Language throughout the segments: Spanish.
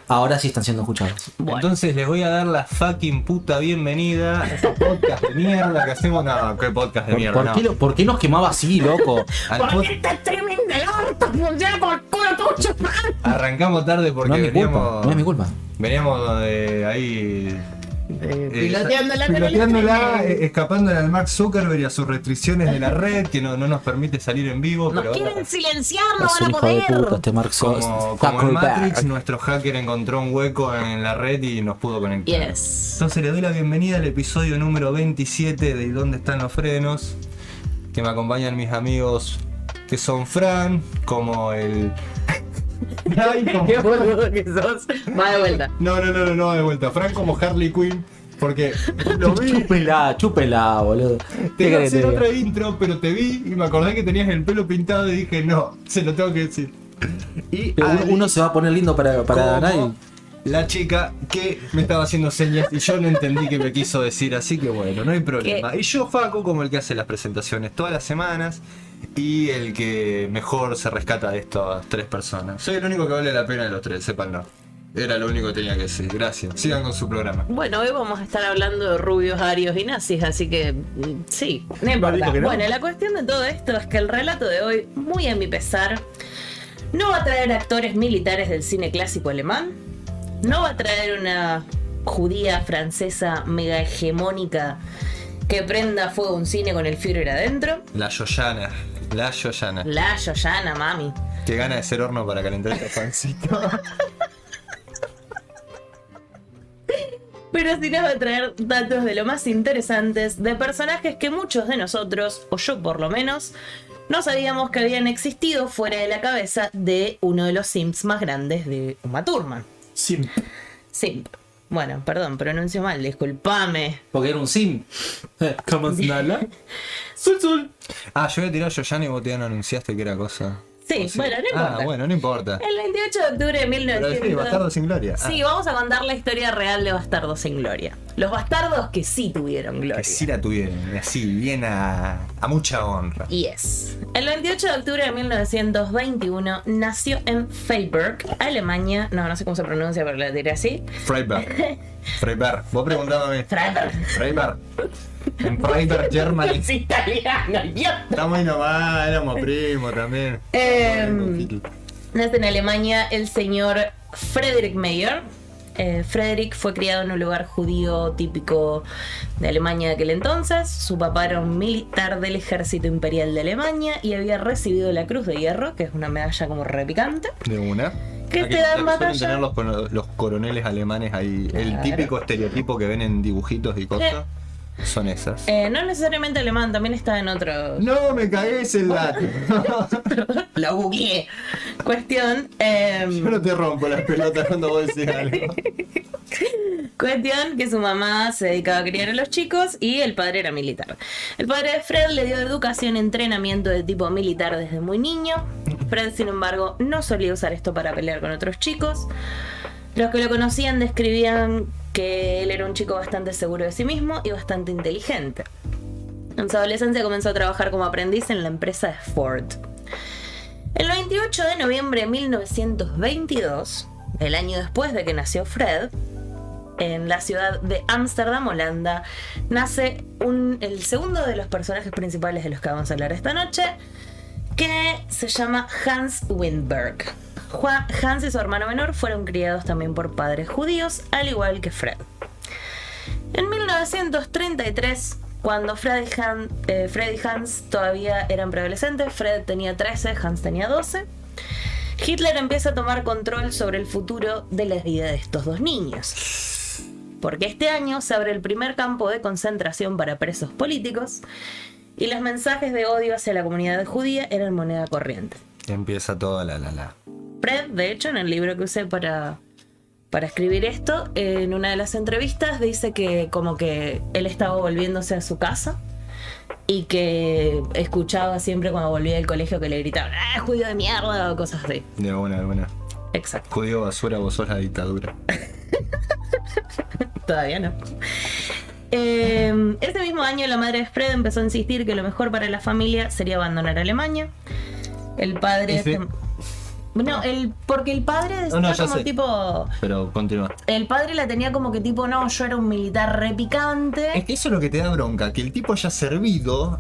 ahora sí están siendo escuchados. Bueno. Entonces les voy a dar la fucking puta bienvenida a este podcast de mierda que hacemos. No, qué podcast de mierda. ¿Por qué nos quemaba así, loco? Porque está tremendo el orto, funciona por el culo tuyo. Arrancamos tarde porque No es mi culpa, veníamos. no es mi culpa. Veníamos ahí. Piloteándola, escapándole al Mark Zuckerberg y a sus restricciones de la red que no nos permite salir en vivo. Nos pero quieren silenciar, no Es van un a hijo de poder. puta este Mark como en Matrix, Zuckerberg. nuestro hacker encontró un hueco en la red y nos pudo conectar. Yes. Entonces le doy la bienvenida al episodio número 27 de ¿Dónde están los frenos? Que me acompañan mis amigos que son Fran, como el... Ay, como- Qué boludo que sos. Va de vuelta. No, de vuelta. Fran como Harley Quinn, porque lo vi. Chúpela, boludo. Te iba a querés que hacer te otra diga? intro, pero te vi y me acordé que tenías el pelo pintado y dije, no, se lo tengo que decir. Y Pero Ali, uno se va a poner lindo para como nadie. la chica que me estaba haciendo señas y yo no entendí qué me quiso decir, así que bueno, no hay problema. Y yo, Facu, como el que hace las presentaciones todas las semanas y el que mejor se rescata de estas tres personas. Soy el único que vale la pena de los tres, sépanlo. Era lo único que tenía que decir. Gracias. Sigan con su programa. Bueno, hoy vamos a estar hablando de rubios, arios y nazis, así que sí, no importa. dijo que no. Bueno, la cuestión de todo esto es que el relato de hoy, muy a mi pesar, no va a traer actores militares del cine clásico alemán, no va a traer una judía francesa mega hegemónica que prenda fuego un cine con el Führer adentro. La Yoyana. La Yoyana. La Yoyana, mami. Qué gana de ser horno para calentar este pancito. Pero sí nos va a traer datos de lo más interesantes de personajes que muchos de nosotros, o yo por lo menos, no sabíamos que habían existido fuera de la cabeza de uno de los simps más grandes de Uma Thurman. Sim. Simp. Bueno, perdón, pronuncio mal, disculpame. Porque era un sim. ¿Cómo se habla? Sul. Ah, yo había tirado Yoyana y vos te anunciaste que era cosa. Sí, bueno, no importa. Ah, bueno, no importa. El 28 de octubre de Pero 1900... sí, Bastardo sin Gloria. Sí, vamos a contar la historia real de Bastardos sin Gloria. Los bastardos que sí tuvieron gloria. Que sí la tuvieron, así, bien a mucha honra. Yes. El 28 de octubre de 1921 nació en Freiburg, Alemania. No sé cómo se pronuncia, pero la diré así. Freiberg. Freiberg. Vos preguntándome. Freiburg. Freiberg. En Freiberg, Germany. Es italiano, idiota. Estamos ahí nomás, éramos primos también. Nace en Alemania el señor Friedrich Meyer. Friedrich fue criado en un lugar judío típico de Alemania de aquel entonces. Su papá era un militar del ejército imperial de Alemania y había recibido la Cruz de Hierro, que es una medalla como repicante. De una. ¿Qué La te dan la que batalla? suelen tener los coroneles alemanes ahí. El Claro. típico estereotipo que ven en dibujitos y cosas. Son esas. No necesariamente alemán, también está en otro... No, me cagué ese dato. Lo googleé. Cuestión... Yo no te rompo las pelotas cuando vos decís algo. Cuestión que su mamá se dedicaba a criar a los chicos y el padre era militar. El padre de Fred le dio educación y entrenamiento de tipo militar desde muy niño. Fred, sin embargo, no solía usar esto para pelear con otros chicos. Los que lo conocían describían que él era un chico bastante seguro de sí mismo y bastante inteligente. En su adolescencia comenzó a trabajar como aprendiz en la empresa de Ford. El 28 de noviembre de 1922, el año después de que nació Fred, en la ciudad de Ámsterdam, Holanda, nace el segundo de los personajes principales de los que vamos a hablar esta noche, que se llama Hans Windberg. Hans y su hermano menor fueron criados también por padres judíos, al igual que Fred. En 1933, cuando Fred y Hans todavía eran preadolescentes, Fred tenía 13, Hans tenía 12, Hitler empieza a tomar control sobre el futuro de la vida de estos dos niños. Porque este año se abre el primer campo de concentración para presos políticos y los mensajes de odio hacia la comunidad judía eran moneda corriente. Empieza toda la. Fred, de hecho, en el libro que usé para escribir esto, en una de las entrevistas dice que como que él estaba volviéndose a su casa y que escuchaba siempre cuando volvía del colegio que le gritaban ¡ah, judío de mierda! O cosas así. De una. Exacto. Judío basura, vos sos la dictadura. Todavía no. Ese mismo año la madre de Fred empezó a insistir que lo mejor para la familia sería abandonar Alemania. El padre... No, porque el padre decía No, ya como sé. tipo... Pero continúa. El padre la tenía como que tipo, no, yo era un militar re picante. Es que eso es lo que te da bronca, que el tipo haya servido,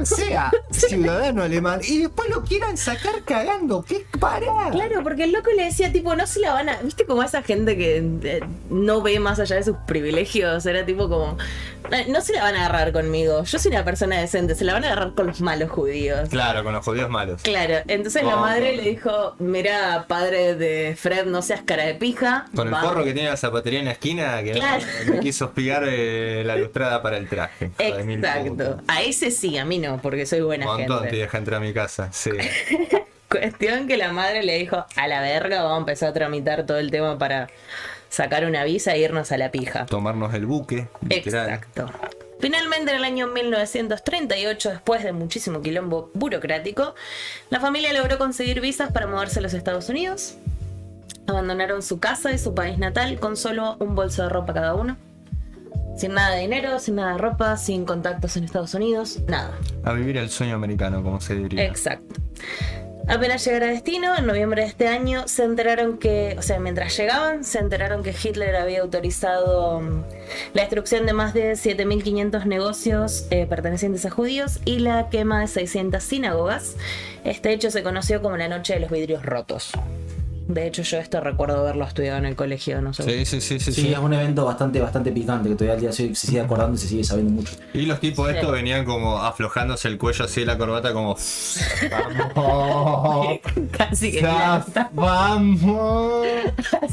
sea ciudadano alemán, y después lo quieran sacar cagando. ¿Qué pará? Claro, porque el loco le decía tipo, no se la van a... ¿Viste como esa gente que no ve más allá de sus privilegios? Era tipo como, no se la van a agarrar conmigo, yo soy una persona decente, se la van a agarrar con los malos judíos. Claro, con los judíos malos. Claro, entonces la madre le dijo, mira, padre de Fred, no seas cara de pija. Con el va". forro que tiene la zapatería en la esquina, que Claro. me quiso espigar la lustrada para el traje. Hijo de mil Exacto. putas. A ese sí, a mí no, porque soy buena Un montón te gente. deja entrar a mi casa, sí. Cuestión que la madre le dijo, a la verga, vamos a empezar a tramitar todo el tema para sacar una visa e irnos a la pija. Tomarnos el buque, literal. Exacto. Finalmente, en el año 1938, después de muchísimo quilombo burocrático, la familia logró conseguir visas para moverse a los Estados Unidos. Abandonaron su casa y su país natal con solo un bolso de ropa cada uno. Sin nada de dinero, sin nada de ropa, sin contactos en Estados Unidos, nada. A vivir el sueño americano, como se diría. Exacto. Apenas llegar a destino, en noviembre de este año, se enteraron que, o sea, mientras llegaban, se enteraron que Hitler había autorizado la destrucción de más de 7.500 negocios pertenecientes a judíos y la quema de 600 sinagogas. Este hecho se conoció como la Noche de los Vidrios Rotos. De hecho, yo esto recuerdo haberlo estudiado en el colegio, no sé. Sí. Sí, es un evento bastante picante que todavía al día de hoy se sigue acordando y se sigue sabiendo mucho. Y los tipos Sí. estos venían como aflojándose el cuello así de la corbata como... ¡Vamos! Casi que Ya, ¡vamos!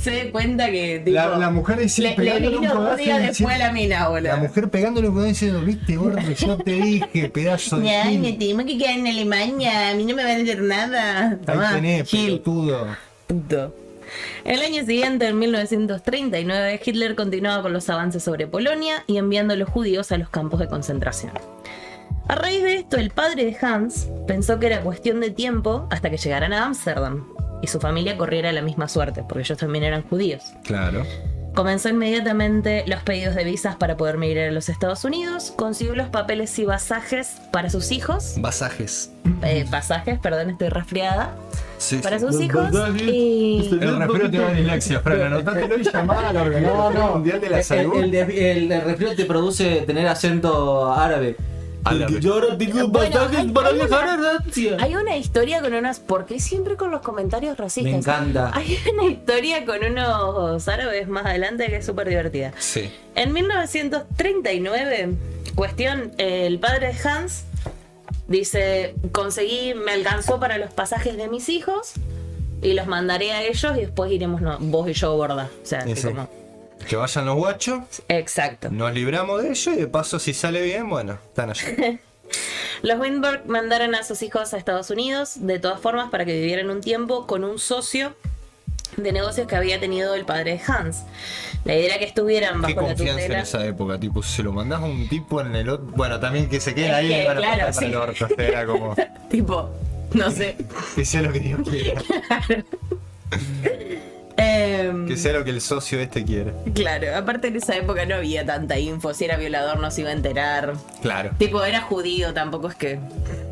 se da cuenta que tipo, La mujer decía, le pegándole un vino 2 codazo días y después a diciendo- la mina, boludo. La mujer pegándole un codazo diciendo, viste, gordo, yo te dije, pedazo de Ay, me gil. tengo que quedar en Alemania, a mí no me van a hacer nada. Tomá, Ahí tenés, Gil. pelotudo. Punto. El año siguiente, en 1939, Hitler continuaba con los avances sobre Polonia y enviando a los judíos a los campos de concentración. A raíz de esto, el padre de Hans pensó que era cuestión de tiempo hasta que llegaran a Ámsterdam y su familia corriera la misma suerte, porque ellos también eran judíos. Claro. Comenzó inmediatamente los pedidos de visas para poder migrar a los Estados Unidos, consiguió los papeles y pasajes para sus hijos, pasajes, perdón, estoy resfriada, Sí, para sí. sus hijos y... El resfriado te da dislexia, Fran, anotátelo y llamá a la Organización Mundial de la Salud. El resfriado te produce tener acento árabe. Árabe. Yo ahora tengo Bueno, pasajes para viajar a Francia. Hay una historia con unas... ¿Por qué siempre con los comentarios racistas? Me encanta. Hay una historia con unos árabes más adelante que es súper divertida. Sí. En 1939, cuestión, el padre de Hans dice, me alcanzó para los pasajes de mis hijos y los mandaré a ellos y después iremos vos y yo borda. O sea, Sí, así sí. como... Que vayan los guachos, Exacto. nos libramos de ellos y de paso si sale bien, bueno, están allá. Los Weinberg mandaron a sus hijos a Estados Unidos, de todas formas, para que vivieran un tiempo con un socio de negocios que había tenido el padre de Hans. La idea era que estuvieran Qué bajo la confianza en tutela. esa época, tipo, si se lo mandás a un tipo en el otro, bueno, también que se quede Es ahí que, para claro, para sí. el orto, era como, Tipo, no sé. que sea lo que Dios quiera, que sea lo que el socio este quiere. Claro, aparte en esa época no había tanta info. Si era violador no se iba a enterar. Claro, Tipo, era judío, tampoco es que...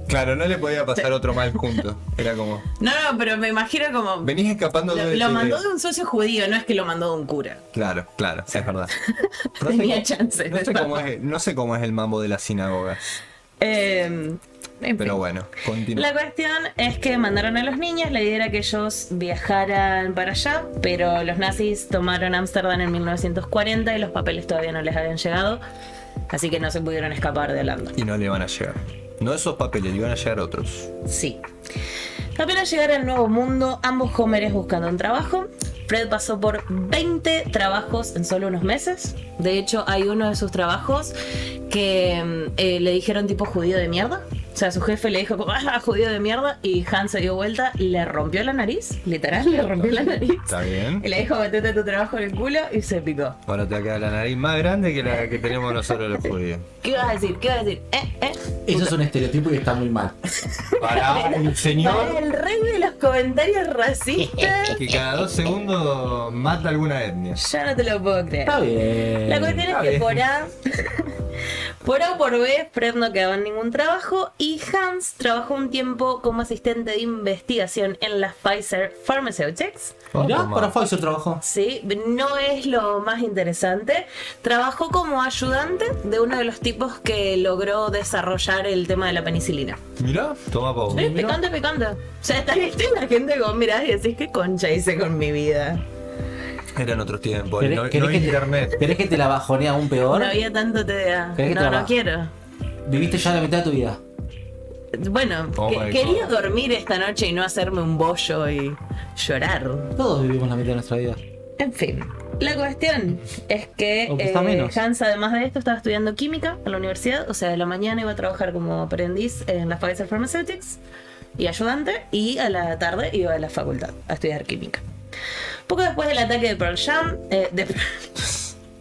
claro, no le podía pasar otro mal junto, era como, No, pero me imagino como... venís escapando Lo mandó de un socio judío, no es que lo mandó de un cura. Claro, es verdad. Tenía chance. No sé cómo es el mambo de las sinagogas, En pero fin. bueno, continúa. La cuestión es que mandaron a los niños, la idea era que ellos viajaran para allá, pero los nazis tomaron Ámsterdam en 1940 y los papeles todavía no les habían llegado, así que no se pudieron escapar de Holanda. Y no le van a llegar. No esos papeles, le van a llegar otros. Sí. Apenas llegar al Nuevo Mundo, ambos jóvenes buscando un trabajo. Fred pasó por 20 trabajos en solo unos meses. De hecho, hay uno de sus trabajos que le dijeron tipo judío de mierda. O sea, su jefe le dijo como, judío de mierda. Y Hans se dio vuelta, le rompió la nariz. Literal, le rompió la nariz. ¿Está bien? Y le dijo, metete tu trabajo en el culo y se picó. Ahora te va a quedar la nariz más grande que la que tenemos nosotros los judíos. ¿Qué ibas a decir? ¿Qué ibas a decir? Eso es un estereotipo y está muy mal. Para el señor Para el rey de los comentarios racistas. que cada 2 segundos mata alguna etnia. Ya no te lo puedo creer. Está bien. La cuestión es está que bien. Por A o por B, Fred no quedaba en ningún trabajo y Hans trabajó un tiempo como asistente de investigación en la Pfizer Pharmaceuticals. Mirá, Toma. para Pfizer trabajó. Sí, no es lo más interesante. Trabajó como ayudante de uno de los tipos que logró desarrollar el tema de la penicilina. Mirá, toma Pau. Picante, picante. O sea, está la gente como mirás y decís, ¿qué concha hice con mi vida? Eran otros tiempos. ¿Querés, No, querés no que hay te, internet. ¿Querés que te la bajonee aún peor? No había tanto TDA. ¿Querés que No, trabaje? no quiero. Viviste ya la mitad de tu vida. Bueno, Oh my quería God. dormir esta noche y no hacerme un bollo y llorar. Todos vivimos la mitad de nuestra vida. En fin, la cuestión es que O quizá menos. Hans, además de esto, estaba estudiando química en la universidad. O sea, de la mañana iba a trabajar como aprendiz en la Pfizer Pharmaceuticals y ayudante, y a la tarde iba a la facultad a estudiar química. Poco después del ataque de Pearl Jam,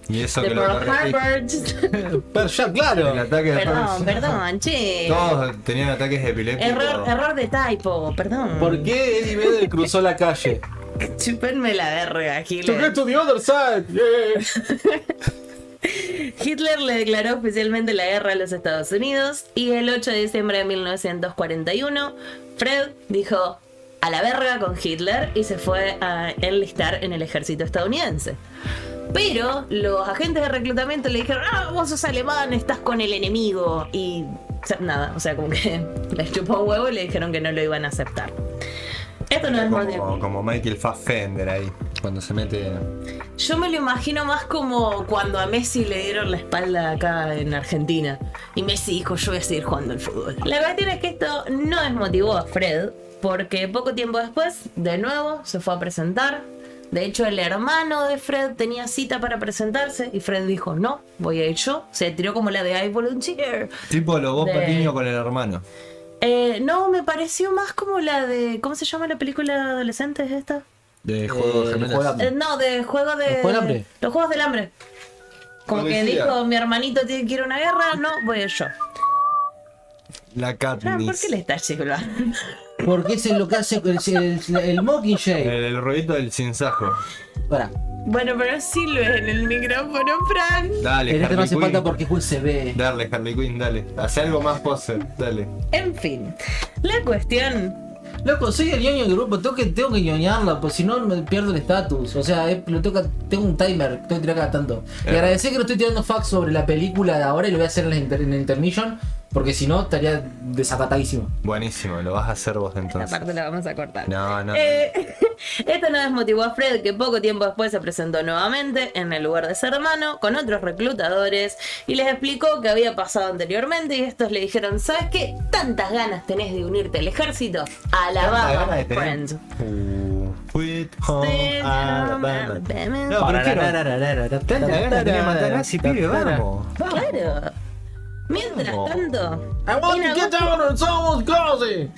Y eso de que lo Pearl corregí. Harbor. Pero ya, claro. El ataque de Perdón, Pearl- perdón, che. Todos tenían ataques epilépticos. Error de typo, perdón. ¿Por qué Eddie Vedder cruzó la calle? Chúpenme la verga, Hitler. to the other side. Yeah. Hitler le declaró oficialmente la guerra a los Estados Unidos y el 8 de diciembre de 1941 Fred dijo a la verga con Hitler y se fue a enlistar en el ejército estadounidense. Pero los agentes de reclutamiento le dijeron, vos sos alemán, estás con el enemigo. Y nada, o sea, como que les chupó un huevo y le dijeron que no lo iban a aceptar. Esto no es Como Michael Fassbender ahí, cuando se mete. Yo me lo imagino más como cuando a Messi le dieron la espalda acá en Argentina. Y Messi dijo, yo voy a seguir jugando al fútbol. La cuestión es que esto no desmotivó a Fred, porque poco tiempo después, de nuevo, se fue a presentar. De hecho, el hermano de Fred tenía cita para presentarse y Fred dijo, no, voy a ir yo. Se tiró como la de I Volunteer. Tipo Lobo De- Patiño con el hermano. No, me pareció más como la de... ¿Cómo se llama la película de adolescentes esta? De Juego de Gemelas. Juego de- No, de juego de... ¿Los Juegos del Hambre? Los Juegos del Hambre. Como que Parecía. dijo, mi hermanito tiene que ir a una guerra, no, voy yo. La ¿Por Katniss. qué le estás chiflando? Porque ese es lo que hace el Mockingjay. El ruido del cinzajo. Pará. Bueno, pero sí lo es en el micrófono, Fran. Dale, En este no Harley hace Quinn. falta porque Hulk se ve. Dale, Harley Quinn, dale. Hace algo más poser, dale. En fin, la cuestión... Loco, soy el ñoño del grupo, tengo que ñoñarla, pues si no me pierdo el estatus. O sea, tengo un timer, tengo que tirar cada tanto. Y agradecer que no estoy tirando facts sobre la película de ahora y lo voy a hacer en la intermission, porque si no estaría desacatadísimo. Buenísimo, lo vas a hacer vos Esta entonces. parte la vamos a cortar. No. Esto no desmotivó a Fred, que poco tiempo después se presentó nuevamente en el lugar de ser hermano con otros reclutadores y les explicó qué había pasado anteriormente y estos le dijeron, ¿sabes qué? ¿Tantas ganas tenés de unirte al ejército? Alabama, friend. Sweet Home Alabama. No, pero quiero. Tanta ganas tenés de matar a ese pibe, vamos. Claro. Mientras tanto, I want to get down on someone's closet.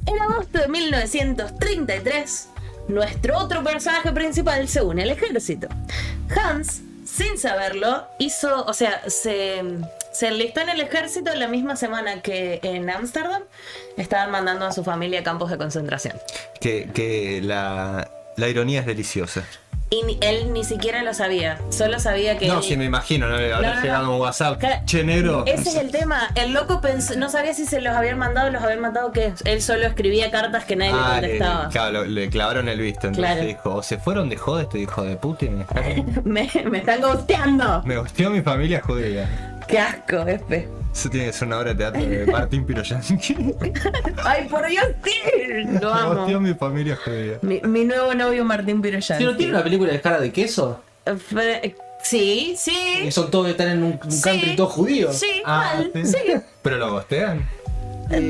en agosto de 1933, nuestro otro personaje principal se une al ejército. Hans, sin saberlo, se enlistó en el ejército la misma semana que en Ámsterdam estaban mandando a su familia a campos de concentración. Que la ironía es deliciosa. Y él ni siquiera lo sabía, solo sabía que... No, sí, me imagino, no le habrá llegado un WhatsApp. Che, negro. Ese es el tema. El loco no sabía si se los habían mandado que él solo escribía cartas que nadie le contestaba. Claro, le clavaron el visto. Entonces Claro. dijo, o se fueron de joda este hijo de puta y me están ghosteando. me gusteó mi familia judía. Qué asco, Espe. Eso tiene que ser una obra de teatro de Martín Piroyansky. Ay, por Dios, sí. Lo Me amo. gusteó mi familia judía. Mi nuevo novio Martín Piroyansky. ¿Si no tiene una película de cara de queso? Sí, Y sí. son todos están en un country todo judío. Sí, Ah, mal, sí. sí. ¿Pero lo gostean?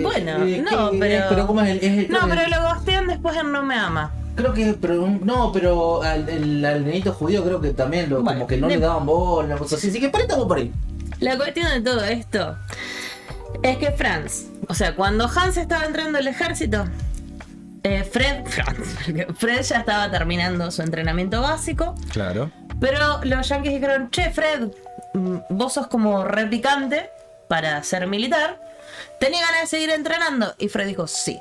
Bueno, no, Pero ¿cómo es el No, pero lo ghostean después en No Me Ama. Creo que, pero al nenito judío creo que también Bueno, como que no le daban bola, una cosa así. Así que por ahí estamos por ahí. La cuestión de todo esto es que cuando Hans estaba entrando al ejército, Fred ya estaba terminando su entrenamiento básico, Claro. pero los yankees dijeron, che, Fred, vos sos como re picante para ser militar, ¿tenés ganas de seguir entrenando? Y Fred dijo, sí.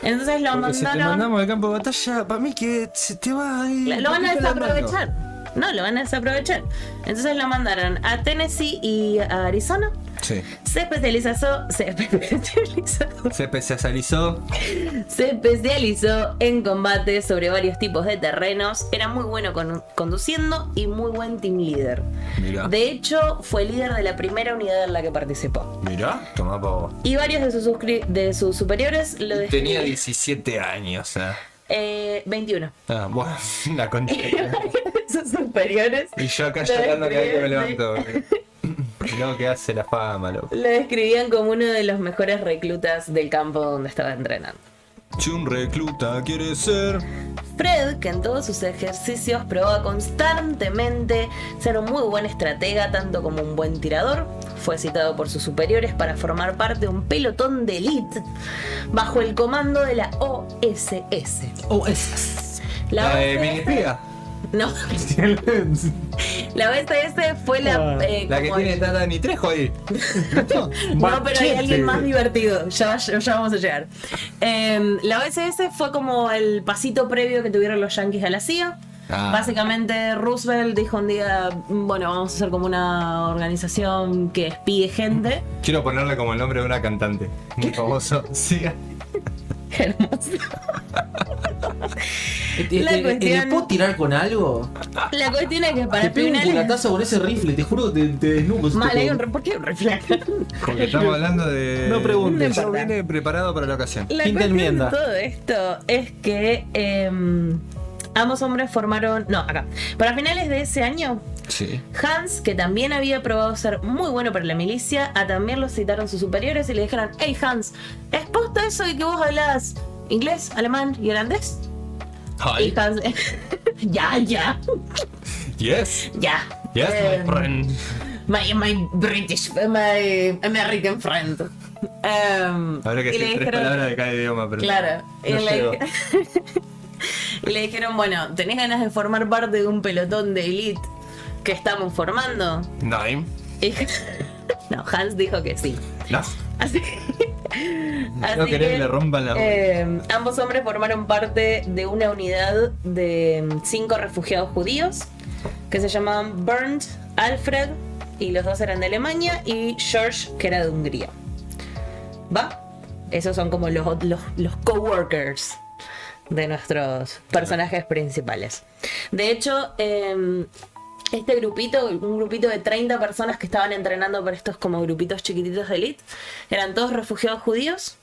Entonces lo Porque si te mandaron... mandamos al campo de batalla, para mí que se te va a ir. Lo van a desaprovechar. No, lo van a desaprovechar. Entonces lo mandaron a Tennessee y a Arizona. Sí. Se especializó Se especializó en combate sobre varios tipos de terrenos. Era muy bueno conduciendo y muy buen team leader. Mirá. De hecho, fue líder de la primera unidad en la que participó. Mirá, tomá pavo. Y varios de sus superiores lo Tenía describían. 17 años, 21. Ah, bueno, una concha. Sus superiores Y yo acá llorando cada vez que me levanto. No, que hace la fama, loco. lo describían como uno de los mejores reclutas del campo donde estaba entrenando. Si un recluta quiere ser. Fred, que en todos sus ejercicios probaba constantemente ser un muy buen estratega, tanto como un buen tirador, fue citado por sus superiores para formar parte de un pelotón de élite bajo el comando de la OSS. La de OSS Minipía. No, la OSS fue la... La que como tiene Tata ni tres, joder. No, pero hay alguien más divertido. Ya vamos a llegar. La OSS fue como el pasito previo que tuvieron los yankees a la CIA. Ah. Básicamente Roosevelt dijo un día, bueno, vamos a hacer como una organización que espíe gente. Quiero ponerle como el nombre de una cantante. Muy famoso. Sí. Hermoso. ¿Le puedo tirar con algo? La cuestión es que para Te pego un espionar... culatazo con ese rifle, te juro que te desnudo. Mal, hay ¿por qué un rifle acá? Porque estamos hablando de. No preguntes. Yo vine preparado para la ocasión. La Quinta cuestión enmienda. de todo esto es que ambos hombres formaron... No, acá. Para finales de ese año, Sí. Hans, que también había probado ser muy bueno para la milicia, también lo citaron sus superiores y le dijeron: hey Hans, ¿es posta eso de que vos hablas inglés, alemán y holandés? Hi. Y Hans... ya. Yes. Ya. Yes, my friend. My British, my American friend. Habrá que y le decir tres dijeron- palabras de cada idioma, pero. Claro. No llego. Y le dijeron, bueno, ¿tenés ganas de formar parte de un pelotón de elite que estamos formando? Nine. Y- no, Hans dijo que sí. No. Así, No querés que le rompan la. ambos hombres formaron parte de una unidad de 5 refugiados judíos que se llamaban Bernd, Alfred, y los dos eran de Alemania, y George, que era de Hungría. ¿Va? Esos son como los coworkers de nuestros personajes principales. De hecho, este grupito, un grupito de 30 personas que estaban entrenando para estos como grupitos chiquititos de elite, eran todos refugiados judíos.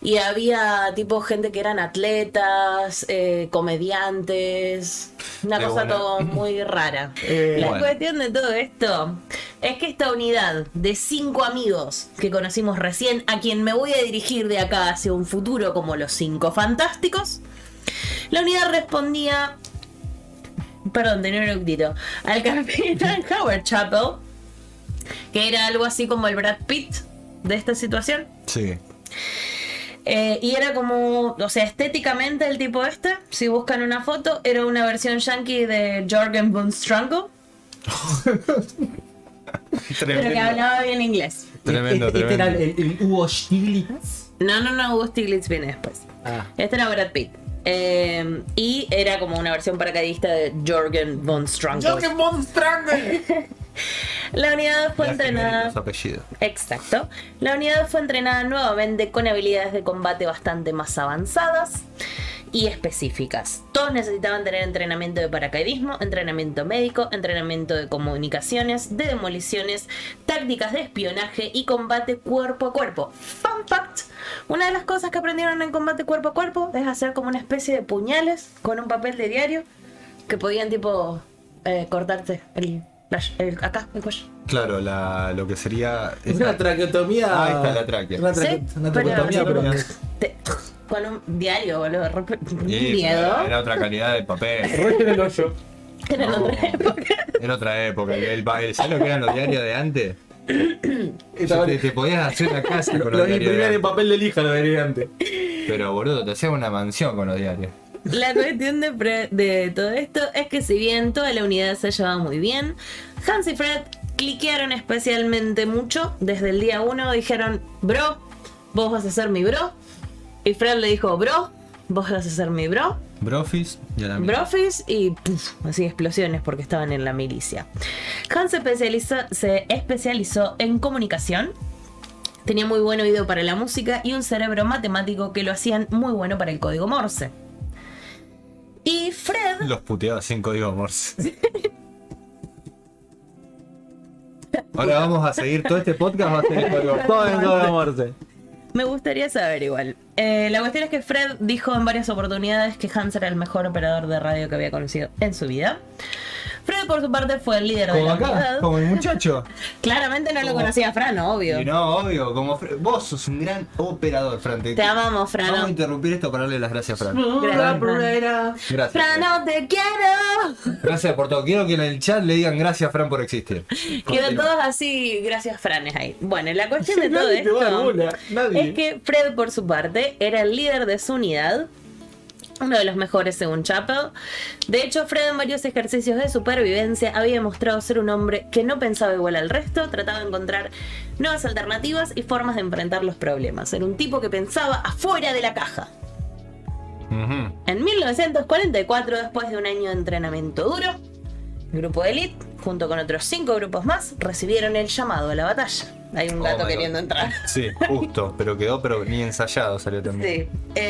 Y había tipo gente que eran atletas, comediantes, una Qué cosa bueno. todo muy rara. La Bueno. cuestión de todo esto es que esta unidad de 5 amigos que conocimos recién, a quien me voy a dirigir de acá hacia un futuro como los 5 fantásticos, la unidad respondía, perdón, tenía un eructito, al capitán Howard Chapel, que era algo así como el Brad Pitt de esta situación. Sí. Y era como, o sea, estéticamente el tipo este, si buscan una foto, era una versión yankee de Jorgen von Strangle, pero que hablaba bien inglés. Tremendo, Este era tremendo. el Hugo Stiglitz. No, Hugo Stiglitz viene después. Ah. Este era Brad Pitt. Y era como una versión paracaidista de Jorgen von Strangle. La unidad fue entrenada... Los apellidos. Exacto. La unidad fue entrenada nuevamente con habilidades de combate bastante más avanzadas y específicas. Todos necesitaban tener entrenamiento de paracaidismo, entrenamiento médico, entrenamiento de comunicaciones, de demoliciones, tácticas de espionaje y combate cuerpo a cuerpo. Fun fact: una de las cosas que aprendieron en combate cuerpo a cuerpo es hacer como una especie de puñales con un papel de diario que podían tipo cortarte acá, el cuello. Claro, lo que sería. Es una traqueotomía. Ahí está la tráquea. Una, Sí, una pero- traqueotomía, pero. Con un diario, boludo. Sí, Miedo. Era otra calidad de papel. Roger el hoyo. Era en otra época. Era otra época. ¿Sabes lo que eran los diarios de antes? Te podías hacer una casa con los Lo diarios. de imprimían en antes. papel de lija, lo vería antes. Pero boludo, te hacían una mansión con los diarios. La cuestión de todo esto es que si bien toda la unidad se llevaba muy bien, Hans y Fred cliquearon especialmente mucho. Desde el día 1 dijeron: bro, vos vas a ser mi bro. Y Fred le dijo: bro, vos vas a ser mi bro. Brofist y a la mierda. Brofist y así explosiones porque estaban en la milicia. Hans se especializó en comunicación. Tenía muy buen oído para la música y un cerebro matemático que lo hacían muy bueno para el código Morse. Y Fred... Los puteaba sin código Morse. Ahora vamos a seguir todo este podcast, va a ser el código Todo en código Morse. Me gustaría saber igual. La cuestión es que Fred dijo en varias oportunidades que Hans era el mejor operador de radio que había conocido en su vida. Fred, por su parte, fue el líder de Como la acá, unidad. como el muchacho. Claramente no lo conocía a Fran, obvio. Y no, obvio, como vos sos un gran operador, Fran. Te amamos, Fran. Vamos a interrumpir esto para darle las gracias a Fran. Gracias. Fran, no te quiero. Gracias por todo. Quiero que en el chat le digan gracias, Fran, por existir. Quedan todos así, gracias, Franes ahí. Bueno, la cuestión de todo esto es que Fred, por su parte, era el líder de su unidad. Uno de los mejores según Chappell. De hecho, Fred en varios ejercicios de supervivencia había demostrado ser un hombre que no pensaba igual al resto, trataba de encontrar nuevas alternativas y formas de enfrentar los problemas. Era un tipo que pensaba afuera de la caja. En 1944, después de un año de entrenamiento duro, el grupo de élite, junto con otros 5 grupos más, recibieron el llamado a la batalla. Hay un gato queriendo entrar. Sí, justo, pero quedó, pero ni ensayado salió también. Sí.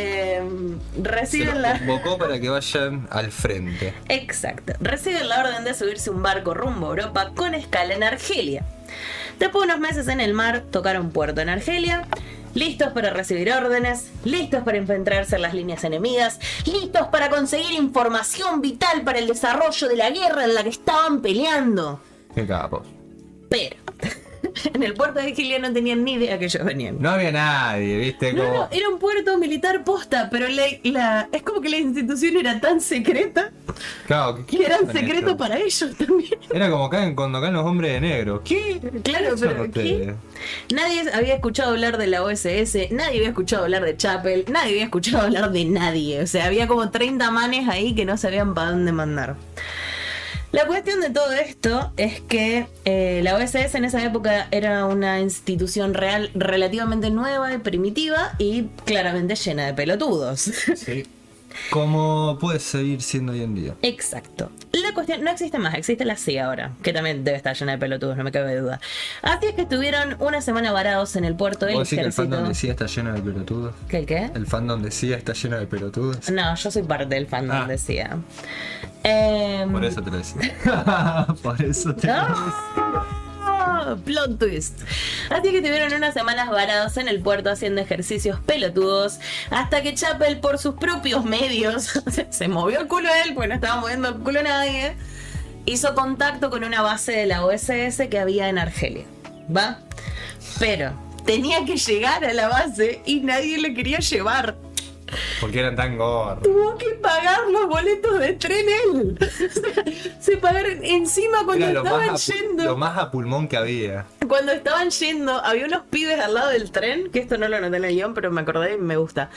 Reciben la... convocó para que vayan al frente. Exacto. Reciben la orden de subirse un barco rumbo a Europa con escala en Argelia. Después de unos meses en el mar, tocaron puerto en Argelia. Listos para recibir órdenes, listos para enfrentarse a las líneas enemigas, listos para conseguir información vital para el desarrollo de la guerra en la que estaban peleando. Qué capos. Pero en el puerto de Argelia no tenían ni idea que ellos venían. No había nadie, ¿viste? No, era un puerto militar posta, pero es como que la institución era tan secreta Claro, que era un secreto para ellos también. Era como cuando caen los hombres de negro. ¿Qué? Claro, ¿Qué son pero ustedes? nadie había escuchado hablar de la OSS, nadie había escuchado hablar de Chappell, nadie había escuchado hablar de nadie. O sea, había como 30 manes ahí que no sabían para dónde mandar. La cuestión de todo esto es que la OSS en esa época era una institución real relativamente nueva y primitiva y claramente llena de pelotudos. Sí. Como puede seguir siendo hoy en día. Exacto. La cuestión no existe más, existe la CIA ahora, que también debe estar llena de pelotudos, no me cabe duda. Así es que estuvieron una semana varados en el puerto del ¿Vos decís que el ejército. fandom de CIA está lleno de pelotudos? ¿Qué el qué? ¿El fandom de CIA está lleno de pelotudos? No, yo soy parte del fandom de CIA. Por eso te lo decía. Por eso te lo decía. Plot twist. Así que estuvieron unas semanas varados en el puerto haciendo ejercicios pelotudos hasta que Chappell por sus propios medios se movió el culo a él, porque no estaba moviendo el culo a nadie, hizo contacto con una base de la OSS que había en Argelia. ¿Va? Pero tenía que llegar a la base y nadie le quería llevar. Porque eran tan gordos. Tuvo que pagar los boletos de tren él. Se pagaron encima cuando Era estaban yendo. lo más a pulmón que había. Cuando estaban yendo, había unos pibes al lado del tren, que esto no lo noté en el guión, pero me acordé y me gusta.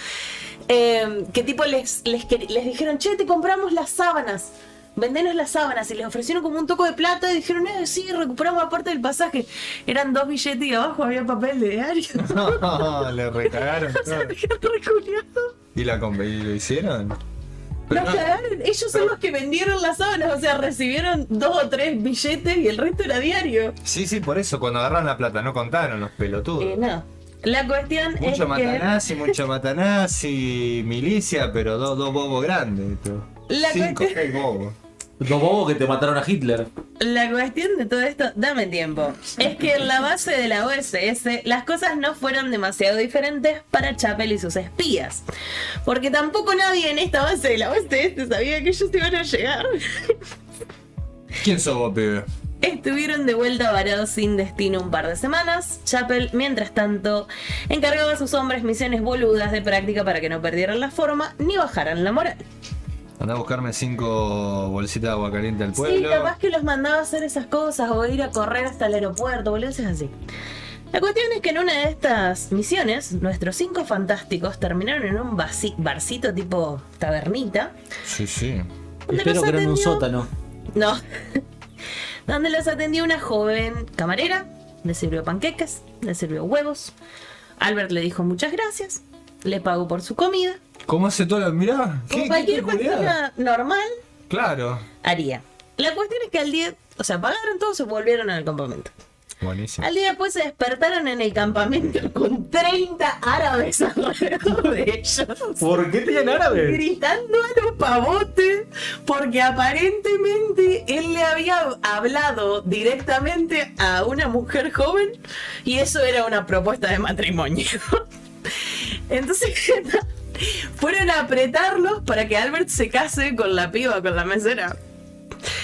Que tipo les dijeron, che, te compramos las sábanas. Vendenos las sábanas. Y les ofrecieron como un toco de plata y dijeron, sí, recuperamos aparte del pasaje. Eran 2 billetes y abajo había papel de diario. No, le recagaron todo. ¿Y lo hicieron? Pero Los cagaron. Ellos son los que vendieron las sábanas. O sea, recibieron 2 o 3 billetes y el resto era diario. Sí, por eso, cuando agarraron la plata no contaron los pelotudos. No. La cuestión es Mucho matanazi, milicia, pero dos bobos grandes. La 5 o 6 bobos. 2 bobos que te mataron a Hitler. La cuestión de todo esto, dame tiempo, es que en la base de la OSS las cosas no fueron demasiado diferentes para Chappell y sus espías. Porque tampoco nadie en esta base de la OSS sabía que ellos iban a llegar. ¿Quién sos vos, pibe? Estuvieron de vuelta varados sin destino un par de semanas. Chappell, mientras tanto, encargaba a sus hombres misiones boludas de práctica para que no perdieran la forma ni bajaran la moral. Andá a buscarme 5 bolsitas de agua caliente al pueblo. Sí, capaz que los mandaba a hacer esas cosas o ir a correr hasta el aeropuerto, boludeces así. La cuestión es que en una de estas misiones, nuestros 5 fantásticos terminaron en un barcito tipo tabernita. Sí. Espero que no en un sótano. No. Donde los atendió una joven camarera, le sirvió panqueques, le sirvió huevos. Albert le dijo muchas gracias, le pagó por su comida ¿Cómo hace todo? Mirá, Como cualquier persona normal Claro. haría. La cuestión es que al día, o sea, pagaron todo, se volvieron al campamento. Buenísimo. Al día después se despertaron en el campamento con 30 árabes alrededor de ellos. ¿Por qué tenían árabes? Gritando a los pavotes, porque aparentemente él le había hablado directamente a una mujer joven y eso era una propuesta de matrimonio. Entonces fueron a apretarlos para que Albert se case con la piba, con la mesera.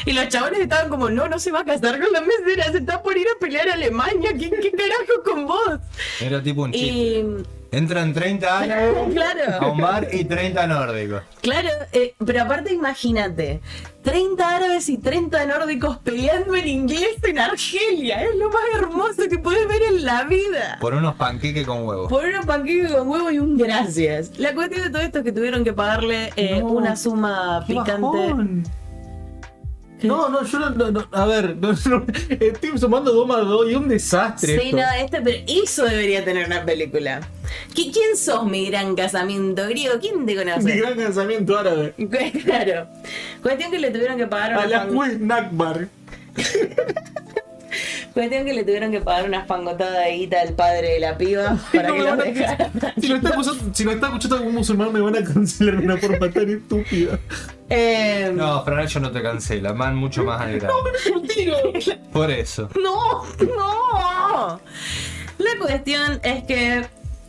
Y los chabones estaban como, no se va a casar con la mesera, se está por ir a pelear a Alemania, ¿qué carajo con vos? Era tipo un chiste. Y Entran 30 árabes a claro, un bar y 30 nórdicos. claro, pero aparte imagínate, 30 árabes y 30 nórdicos peleando en inglés en Argelia, es lo más hermoso que puedes ver en la vida. Por unos panqueques con huevos. Por unos panqueques con huevo y un gracias. La cuestión de todo esto es que tuvieron que pagarle No, una suma ¡Qué picante. bajón! No, yo no, a ver, estoy sumando 2 más 2 y es un desastre. Sí, esto. no, pero eso debería tener una película. ¿Quién sos, mi gran casamiento griego? ¿Quién te Mi conoce? gran casamiento árabe. Claro. Cuestión que le tuvieron que pagar A una la Kuwait Nakbar. Cuestión que le tuvieron que pagar una fangotada de guita al padre de la piba para No que me los van a- dejara. Si no está escuchando algún musulmán me van a cancelar de una forma tan estúpida. No, Fran, yo no te cancela. Van mucho más al grano. ¡Un tiro! Por eso. No. La cuestión es que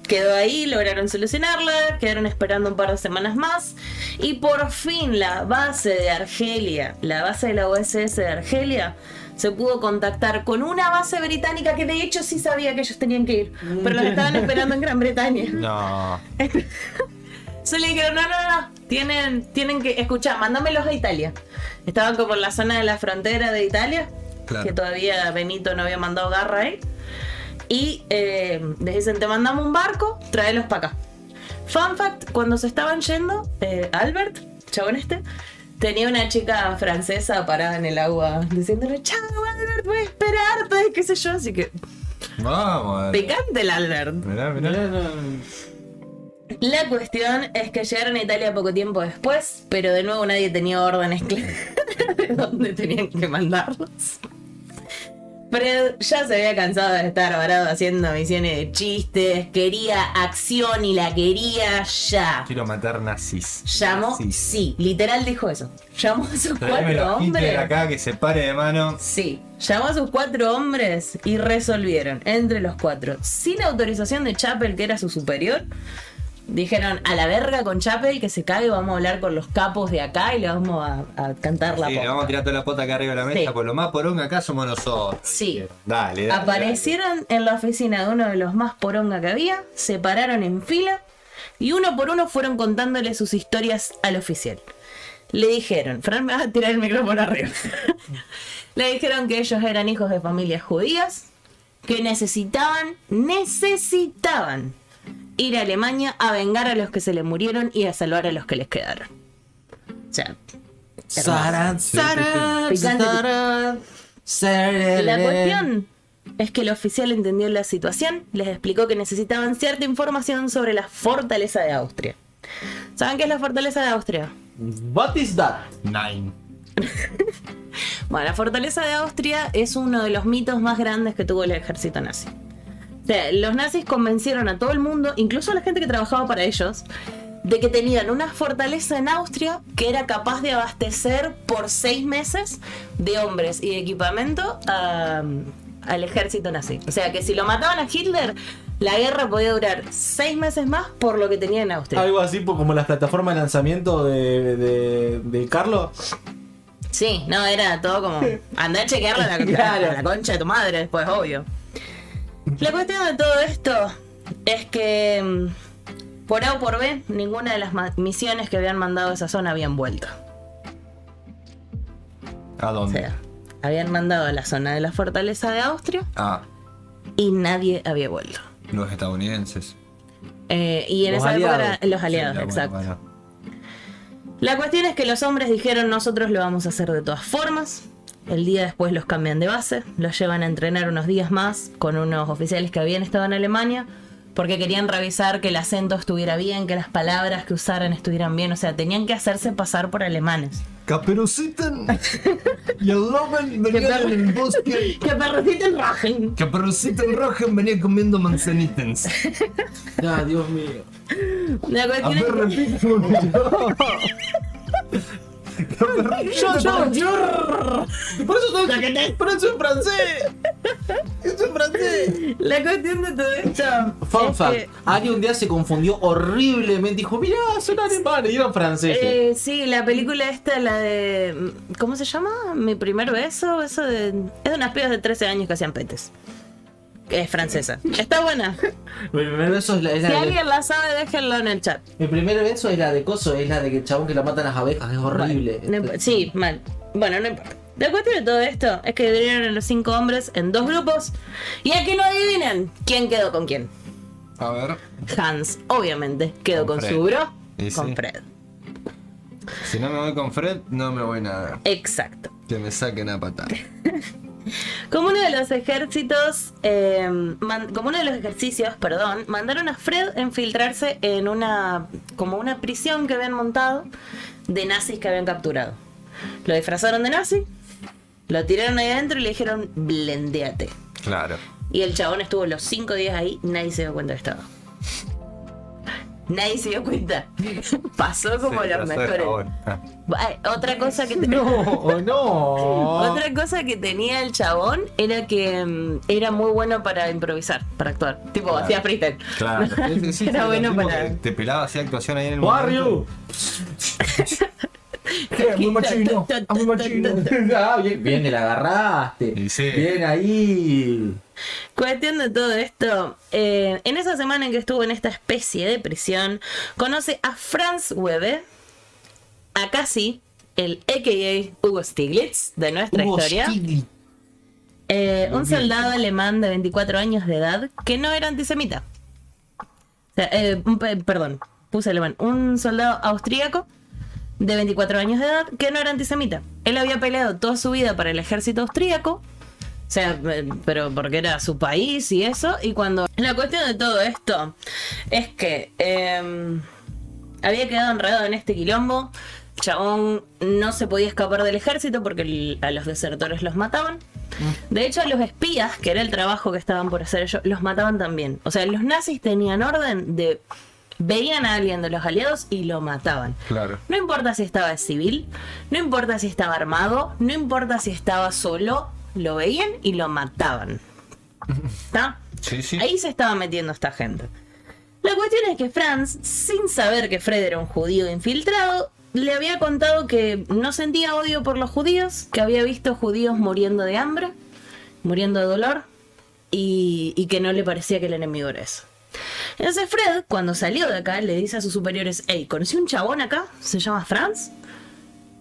quedó ahí, lograron solucionarla, quedaron esperando un par de semanas más y por fin la base de Argelia, la base de la OSS de Argelia, se pudo contactar con una base británica que de hecho sí sabía que ellos tenían que ir, pero los estaban esperando en Gran Bretaña. No. Se le dijeron, no, tienen que, escuchar, mándamelos a Italia. Estaban como en la zona de la frontera de Italia, Claro. que todavía Benito no había mandado garra ahí. Y les dicen, te mandamos un barco, tráelos para acá. Fun fact, cuando se estaban yendo, Albert, chabón tenía una chica francesa parada en el agua diciéndole, chao Albert, voy a esperarte, qué sé yo, así que Vamos. picante el Albert. Mirá. La cuestión es que llegaron a Italia poco tiempo después, pero de nuevo nadie tenía órdenes claras de dónde tenían que mandarlos. Fred ya se había cansado de estar varado haciendo misiones de chistes, quería acción y la quería ya. Quiero matar nazis. Llamó, Nazis. sí, literal dijo eso. Llamó a sus Tráemelo 4 a Hitler hombres. acá que se pare de mano. Sí, llamó a sus 4 hombres y resolvieron entre los 4, sin autorización de Chapel, que era su superior. Dijeron, a la verga con Chapel, que se cague, vamos a hablar con los capos de acá y le vamos a cantar la Sí, le posta. vamos a tirar toda la pota acá arriba de la mesa, Sí. pues lo más poronga acá somos nosotros. Sí. Dale. Aparecieron en la oficina de uno de los más poronga que había, se pararon en fila y uno por uno fueron contándole sus historias al oficial. Le dijeron, Fran, me vas a tirar el micrófono arriba. Le dijeron que ellos eran hijos de familias judías, que necesitaban ir a Alemania a vengar a los que se les murieron y a salvar a los que les quedaron. O sea, Sara, Sara, Picante. Sara, Sara. la cuestión es que el oficial entendió la situación, les explicó que necesitaban cierta información sobre la fortaleza de Austria. ¿Saben qué es la fortaleza de Austria? What is that? Nine. Bueno, la fortaleza de Austria es uno de los mitos más grandes que tuvo el ejército nazi. O sea, los nazis convencieron a todo el mundo, incluso a la gente que trabajaba para ellos, de que tenían una fortaleza en Austria que era capaz de abastecer por 6 meses de hombres y de equipamiento al ejército nazi. O sea, que si lo mataban a Hitler, la guerra podía durar 6 meses más por lo que tenía en Austria. Algo así como las plataformas de lanzamiento de Carlos. Sí, no, era todo como andá a chequearla a Claro. la concha de tu madre después, obvio. La cuestión de todo esto es que por A o por B, ninguna de las misiones que habían mandado a esa zona habían vuelto. ¿A O dónde? sea, habían mandado a la zona de la fortaleza de Austria Ah, y nadie había vuelto. los estadounidenses. Y en Los esa época aliados. eran los aliados, Sí, bueno, exacto. bueno. La cuestión es que los hombres dijeron, nosotros lo vamos a hacer de todas formas. El día después los cambian de base, los llevan a entrenar unos días más con unos oficiales que habían estado en Alemania, porque querían revisar que el acento estuviera bien, que las palabras que usaran estuvieran bien, o sea, tenían que hacerse pasar por alemanes. Caperuciten y el Loben venían en el bosque. Que perrociten rajen. Caperuciten Rogen venía comiendo manzanitens. Ah, Dios mío. La A cuestión ver, es que... repítemelo. Por eso tengo que... Por eso en francés. Eso en francés. La cuestión de todo esto Fun es fact. que, Ari un día se confundió horriblemente. Dijo, mirá, son alemanes y eran franceses. sí, la película esta, la de... ¿Cómo se llama? Mi primer beso. Eso de... Es de unas pibas de 13 años que hacían petes. Que es francesa. Está buena. Mi primer beso es la Si de... alguien la sabe, déjenlo en el chat. Mi primer beso es la de coso, es la de que el chabón que la matan las abejas, es horrible. Sí, mal. Bueno, no importa. La cuestión de todo esto es que dividieron a los 5 hombres en 2 grupos. Y a que no adivinen quién quedó con quién. A ver. Hans, obviamente, quedó Con con Fred. su bro, Y con sí. Fred. Si no me voy con Fred, no me voy nada. Exacto. Que me saquen a patada. Como uno de los ejércitos, como uno de los ejercicios, perdón, mandaron a Fred a infiltrarse en como una prisión que habían montado de nazis que habían capturado. Lo disfrazaron de nazi, lo tiraron ahí adentro y le dijeron, blendeate. Claro. Y el chabón estuvo los 5 días ahí, nadie se dio cuenta que estaba. Nadie se dio cuenta. Pasó como Sí, los pero mejores. ahora. Ah. Otra cosa que No, no. Otra cosa que tenía el chabón era que era muy bueno para improvisar, para actuar. Tipo, Claro. hacía freestyle. Claro. Sí, Era bueno tipo para- que te pelaba así actuación ahí en el Barrio. Muy machino. Muy machino. Ah, bien, bien que la agarraste. Y sí. Bien ahí. Cuestión de todo esto, en esa semana en que estuvo en esta especie de prisión, conoce a Franz Weber, acá sí, el a.k.a. Hugo Stiglitz de nuestra Hugo historia. Stiglitz. Un soldado alemán de 24 años de edad que no era antisemita. O sea, perdón, puse alemán. Un soldado austríaco de 24 años de edad que no era antisemita. Él había peleado toda su vida para el ejército austríaco. O sea, pero porque era su país y eso. Y cuando... La cuestión de todo esto es que había quedado enredado en este quilombo. Chabón no se podía escapar del ejército porque a los desertores los mataban. De hecho, a los espías, que era el trabajo que estaban por hacer ellos, los mataban también. O sea, los nazis tenían orden de... Veían a alguien de los aliados y lo mataban. Claro. No importa si estaba civil, no importa si estaba armado, no importa si estaba solo, lo veían y lo mataban. ¿Está? Sí, sí. Ahí se estaba metiendo esta gente. La cuestión es que Franz, sin saber que Fred era un judío infiltrado, le había contado que no sentía odio por los judíos, que había visto judíos muriendo de hambre, muriendo de dolor, y que no le parecía que el enemigo era eso. Entonces Fred, cuando salió de acá, le dice a sus superiores, hey, conocí un chabón acá, se llama Franz,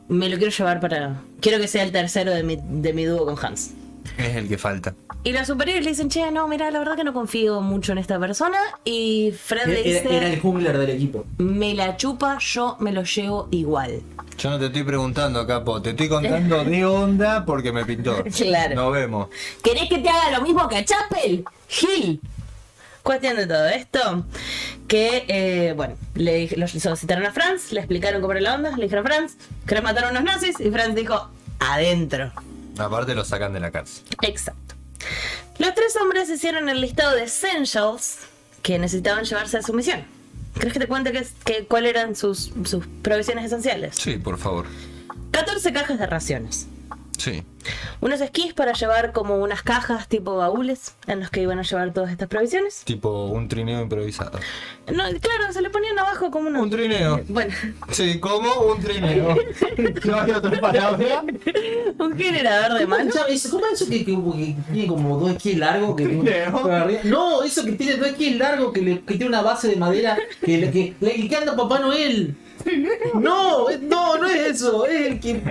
me lo quiero llevar para... Quiero que sea el tercero de mi dúo con Hans. Es el que falta. Y los superiores le dicen, che, no, mira, la verdad que no confío mucho en esta persona. Y Fred le dice, Era el jungler del equipo. me la chupa, yo me lo llevo igual. Yo no te estoy preguntando, capo. Te estoy contando de onda porque me pintó. Claro. Nos vemos. ¿Querés que te haga lo mismo que a Chapel? Gil. Cuestión de todo esto, que, bueno, los solicitaron a Franz, le explicaron cómo era la onda, le dijeron a Franz, ¿querés matar a unos nazis? Y Franz dijo, adentro. Aparte lo sacan de la cárcel. Exacto. Los 3 hombres hicieron el listado de essentials que necesitaban llevarse a su misión. ¿Crees que te cuente cuáles eran sus provisiones esenciales? Sí, por favor. 14 cajas de raciones. Sí. Unos esquís para llevar como unas cajas tipo baúles en los que iban a llevar todas estas provisiones. Tipo un trineo improvisado. No, claro, se le ponían abajo como Un trineo. Bueno, Sí, como un trineo. ¿No hay otra palabra? un generador de mano. ¿Cómo es eso que tiene como 2 esquís largos? No, eso que tiene 2 esquís largos que tiene una base de madera que anda Papá Noel. No, no es eso, es el que,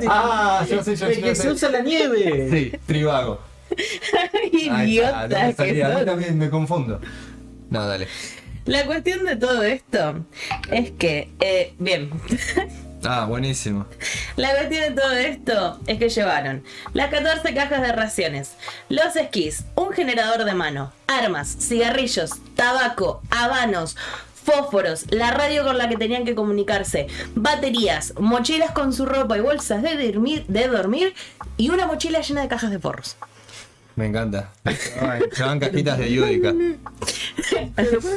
Yo sé. el que se usa en la nieve. Sí, tribago. Idiota No me que salía. A mí sos. también me confundo. No, dale. La cuestión de todo esto es que, bien, Ah, buenísimo. La cuestión de todo esto es que llevaron las 14 cajas de raciones, los esquís, un generador de mano, armas, cigarrillos, tabaco, habanos, fósforos, la radio con la que tenían que comunicarse, baterías, mochilas con su ropa y bolsas de dormir y una mochila llena de cajas de porros. Me encanta. Se van cajitas de Yudica.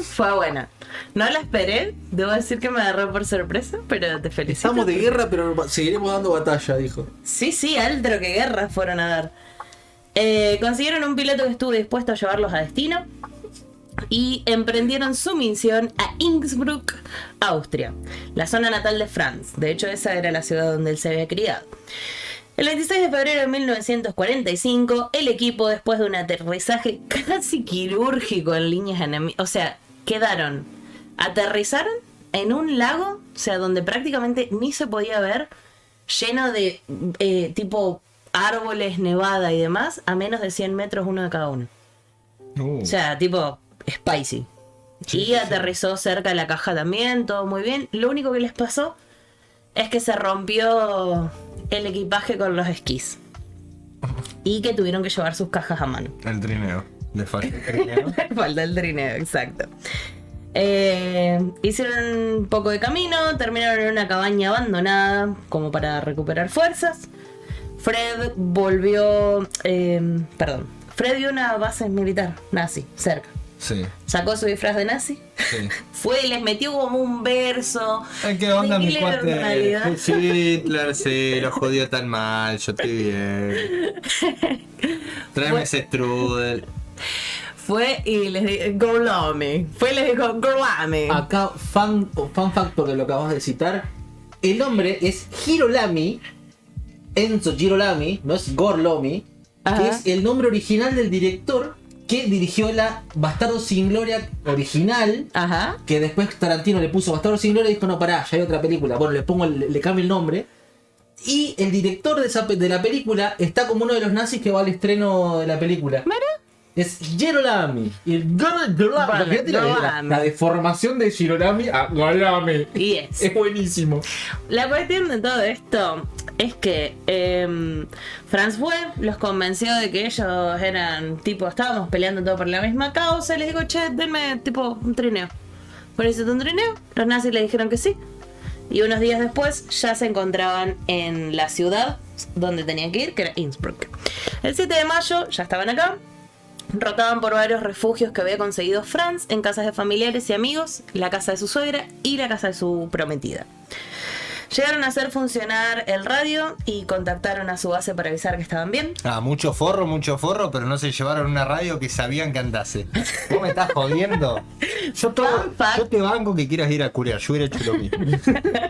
Fue buena. No la esperé, debo decir que me agarró por sorpresa, pero te felicito. Estamos de guerra, pero seguiremos dando batalla, dijo. Sí, altro que guerras fueron a dar. Consiguieron un piloto que estuvo dispuesto a llevarlos a destino y emprendieron su misión a Innsbruck, Austria, la zona natal de Franz. De hecho, esa era la ciudad donde él se había criado. El 26 de febrero de 1945, el equipo, después de un aterrizaje casi quirúrgico en líneas enemigas, o sea, aterrizaron en un lago, o sea, donde prácticamente ni se podía ver, lleno de tipo árboles, nevada y demás, a menos de 100 metros uno de cada uno. O sea, tipo spicy. Y aterrizó cerca de la caja también, todo muy bien. Lo único que les pasó es que se rompió el equipaje con los esquís. Y que tuvieron que llevar sus cajas a mano. El trineo. Le falta el trineo. Falta el trineo, exacto. Hicieron un poco de camino, terminaron en una cabaña abandonada como para recuperar fuerzas. Fred Fred vio una base militar nazi cerca. Sí. Sacó su disfraz de nazi. Sí. Fue y les metió como un verso. ¿Qué onda de mi Hitler en cuate? realidad. Sí, Hitler, sí, lo jodió tan mal, yo estoy bien. Tráeme ese strudel. Fue y les dijo, Gorlami. Fue y les dijo, Gorlami. Acá, fun fact, porque lo acabas de citar. El nombre es Girolami, Enzo Girolami, no es Gorlomi, que es el nombre original del director que dirigió la Bastardo sin Gloria original. Ajá. Que después Tarantino le puso Bastardo sin Gloria y dijo, no, pará, ya hay otra película. Bueno, le cambio el nombre. Y el director de la película está como uno de los nazis que va al estreno de la película. ¿Mira? Es Girolami. Y el Girolami. La deformación de Girolami a Girolami. Yes. Es buenísimo. La cuestión de todo esto es que Franz fue, los convenció de que ellos eran tipo, estábamos peleando todo por la misma causa. Y les digo, che, denme tipo un trineo. Por eso un trineo. Los nazis le dijeron que sí. Y unos días después ya se encontraban en la ciudad donde tenían que ir, que era Innsbruck. El 7 de mayo ya estaban acá. Rotaban por varios refugios que había conseguido Franz en casas de familiares y amigos, la casa de su suegra y la casa de su prometida. Llegaron a hacer funcionar el radio y contactaron a su base para avisar que estaban bien. Ah, mucho forro, pero no se llevaron una radio que sabían que andase. ¿Vos me estás jodiendo? Yo te banco que quieras ir a Courier, yo hubiera hecho lo mismo.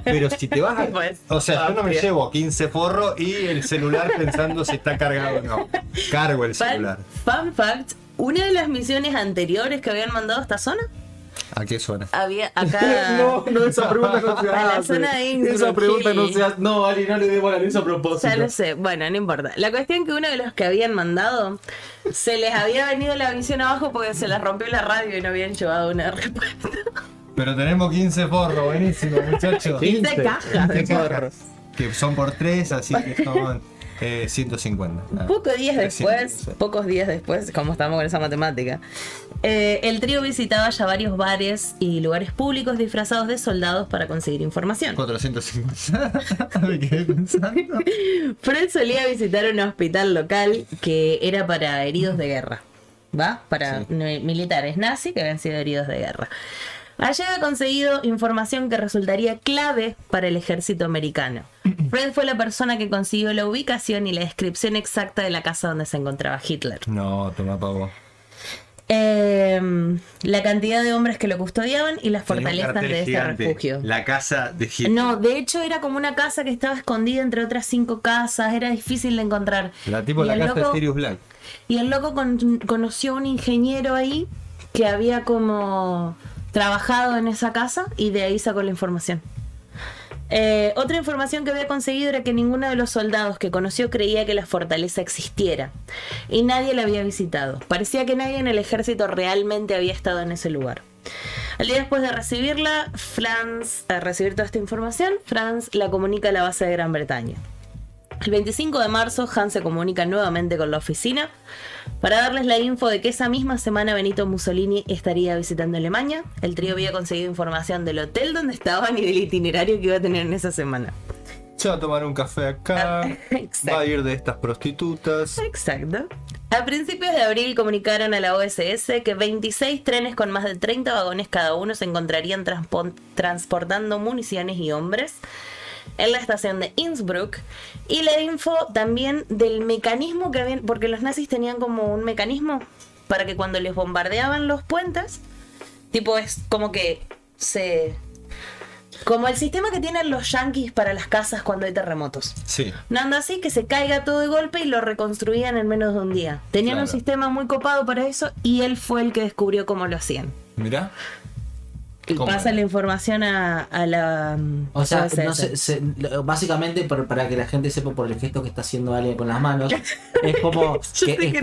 Pero si te vas a... Pues, o sea, yo no me llevo 15 forros y el celular pensando si está cargado o no. Cargo el celular. Fun fact, una de las misiones anteriores que habían mandado a esta zona, ¿a qué suena? había acá... No, esa pregunta no se A la hace. zona de Innsbruck, Esa pregunta no Gili. se hace. No, Ali, no le demos la luz a propósito. Ya lo sé, bueno, no importa. La cuestión que uno de los que habían mandado se les había venido la visión abajo porque se les rompió la radio y no habían llevado una respuesta. Pero tenemos 15 forros, buenísimo, muchachos. 15 cajas de forros. Que son por 3, así que son 150. Pocos días 300, después, como estamos con esa matemática, el trío visitaba ya varios bares y lugares públicos disfrazados de soldados para conseguir información. 450. Me quedé pensando. Fred solía visitar un hospital local que era para heridos de guerra, ¿va? Para militares nazis que habían sido heridos de guerra. Allí había conseguido información que resultaría clave para el ejército americano. Fred fue la persona que consiguió la ubicación y la descripción exacta de la casa donde se encontraba Hitler. No, toma pavo. La cantidad de hombres que lo custodiaban y las fortalezas de ese refugio. La casa de Hitler. No, de hecho era como una casa que estaba escondida entre otras 5 casas, era difícil de encontrar. La Y el casa de loco- Sirius Black. Y el loco conoció a un ingeniero ahí que había como trabajado en esa casa y de ahí sacó la información. Otra información que había conseguido era que ninguno de los soldados que conoció creía que la fortaleza existiera y nadie la había visitado. Parecía que nadie en el ejército realmente había estado en ese lugar. Al día después de recibir toda esta información, Franz la comunica a la base de Gran Bretaña. El 25 de marzo, Hans se comunica nuevamente con la oficina para darles la info de que esa misma semana Benito Mussolini estaría visitando Alemania. El trío había conseguido información del hotel donde estaban y del itinerario que iba a tener en esa semana. Se va a tomar un café acá, va a ir de estas prostitutas. Exacto. A principios de abril comunicaron a la OSS que 26 trenes con más de 30 vagones cada uno se encontrarían transportando municiones y hombres en la estación de Innsbruck, y la info también del mecanismo que habían, porque los nazis tenían como un mecanismo para que cuando les bombardeaban los puentes, tipo es como que como el sistema que tienen los yanquis para las casas cuando hay terremotos. Sí. No anda así, que se caiga todo de golpe y lo reconstruían en menos de un día. Tenían un sistema muy copado para eso y él fue el que descubrió cómo lo hacían. Mirá. Y pasa la información a la... O sea, no básicamente para que la gente sepa por el gesto que está haciendo Ale con las manos, es como que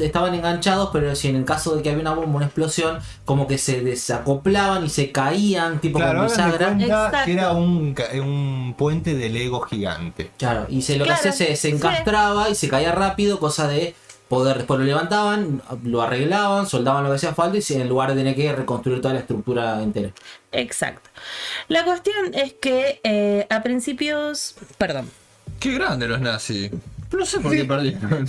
estaban enganchados, pero si en el caso de que había una bomba, una explosión, como que se desacoplaban y se caían, tipo con bisagra. Que era un puente de Lego gigante. Claro, y lo que hacía se encastraba y se caía rápido, cosa de poder, después lo levantaban, lo arreglaban, soldaban lo que hacía falta y en lugar de tener que reconstruir toda la estructura entera. Exacto. La cuestión es que a principios... Perdón. Qué grande los nazis. No sé por qué perdieron.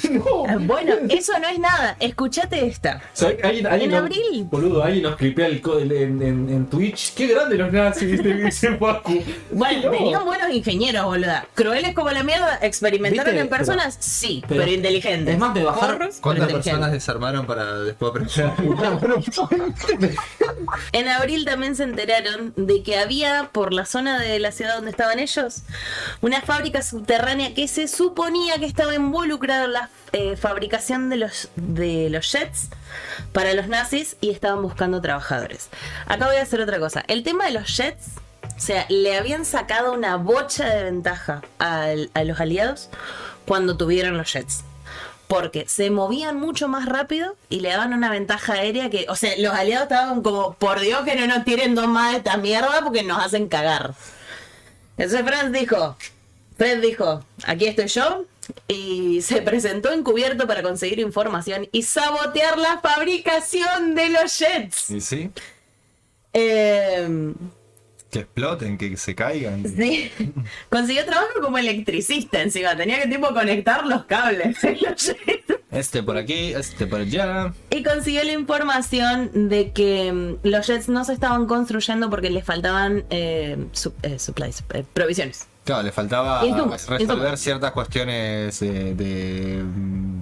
Bueno, eso no es nada. Escuchate esta. O sea, en abril. Boludo, alguien nos clipea en Twitch. Qué grande los nazis, dice Pacu. Bueno, tenían buenos ingenieros, boluda. Crueles como la mierda, experimentaron en personas, sí, pero inteligentes. Es más, me bajaron. ¿Cuántas personas desarmaron para después aprender? En abril también se enteraron de que había, por la zona de la ciudad donde estaban ellos, una fábrica subterránea que se suponía que estaba involucrada en la fabricación de los jets para los nazis y estaban buscando trabajadores. Acá voy a hacer otra cosa. El tema de los jets, o sea, le habían sacado una bocha de ventaja a los aliados cuando tuvieron los jets. Porque se movían mucho más rápido y le daban una ventaja aérea que... O sea, los aliados estaban como, por Dios que no nos tiren dos más de esta mierda porque nos hacen cagar. Entonces Fred dijo, aquí estoy yo, y se presentó encubierto para conseguir información y sabotear la fabricación de los jets. ¿Y sí? Que exploten, que se caigan. Sí. Consiguió trabajo como electricista encima, tenía que tipo conectar los cables de los jets. Este por aquí, este por allá. Y consiguió la información de que los jets no se estaban construyendo porque les faltaban supplies, provisiones. Claro, le faltaba resolver ciertas cuestiones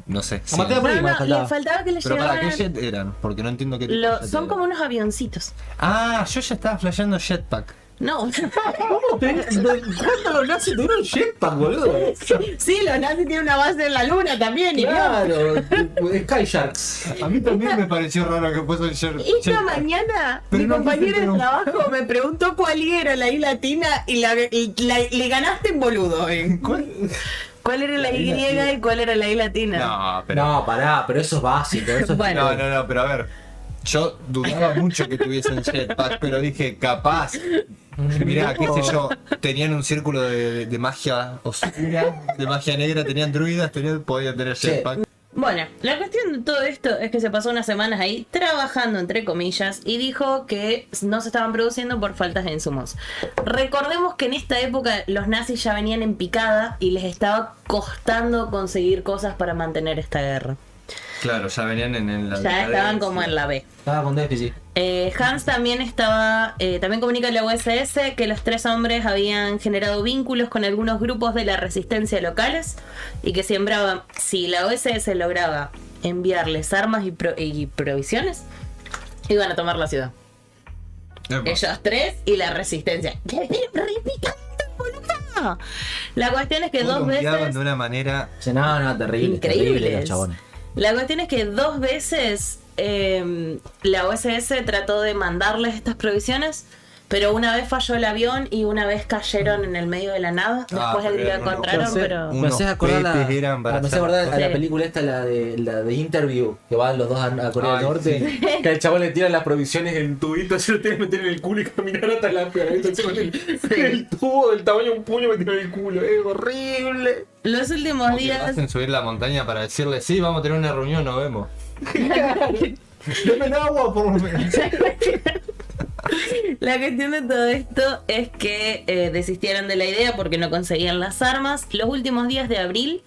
no sé. Le faltaba que les Pero llegaran... ¿para qué jet eran? Porque no entiendo qué son como unos avioncitos. Ah, yo ya estaba flasheando jetpack. No. ¿Cuándo los nazis tuvieron jetpack, boludo? Sí, los nazis tienen una base en la luna también. Claro, Sky Sharks. A mí también me pareció raro que fuese el jetpack. Esta mañana mi compañero de trabajo me preguntó cuál era la I latina y le ganaste en boludo. ¿Cuál era la Y y cuál era la I latina? No, pará, pero eso es básico. Bueno. No, pero a ver. Yo dudaba mucho que tuviesen jetpack, pero dije, capaz. Mirá, qué sé yo, tenían un círculo de magia oscura, de magia negra, tenían druidas, podían tener jetpack. Bueno, la cuestión de todo esto es que se pasó unas semanas ahí trabajando, entre comillas, y dijo que no se estaban produciendo por faltas de insumos. Recordemos que en esta época los nazis ya venían en picada y les estaba costando conseguir cosas para mantener esta guerra. Claro, ya venían en la... Ya estaban como en la B. Estaba con déficit. Hans también también comunica a la USS que los tres hombres habían generado vínculos con algunos grupos de la resistencia locales y que si la USS lograba enviarles armas y provisiones, iban a tomar la ciudad. Ellos tres y la resistencia. ¡Qué repicante, boludo! La cuestión es que dos veces... de una manera... No, terrible. Increíble. Los chabones. La cuestión es que 2 veces la OSS trató de mandarles estas provisiones Pero una vez falló el avión y una vez cayeron en el medio de la nada. Después pero lo eran encontraron, unos- pero... Me haces acordar petes eran para me haces hacer acordar a la Sí. película esta, la de Interview, que van los dos a Corea del Ay, Norte. sí. Que al chabón le tiran las provisiones en tubito, se lo tiene que meter en el culo y caminar hasta la piedra. El tubo del tamaño de un puño metido en el culo. Es horrible. Los últimos Que lo días... hacen subir la montaña para decirle, sí, vamos a tener una reunión, nos vemos. Deme agua por lo menos. La cuestión de todo esto es que desistieron de la idea porque no conseguían las armas. Los últimos días de abril,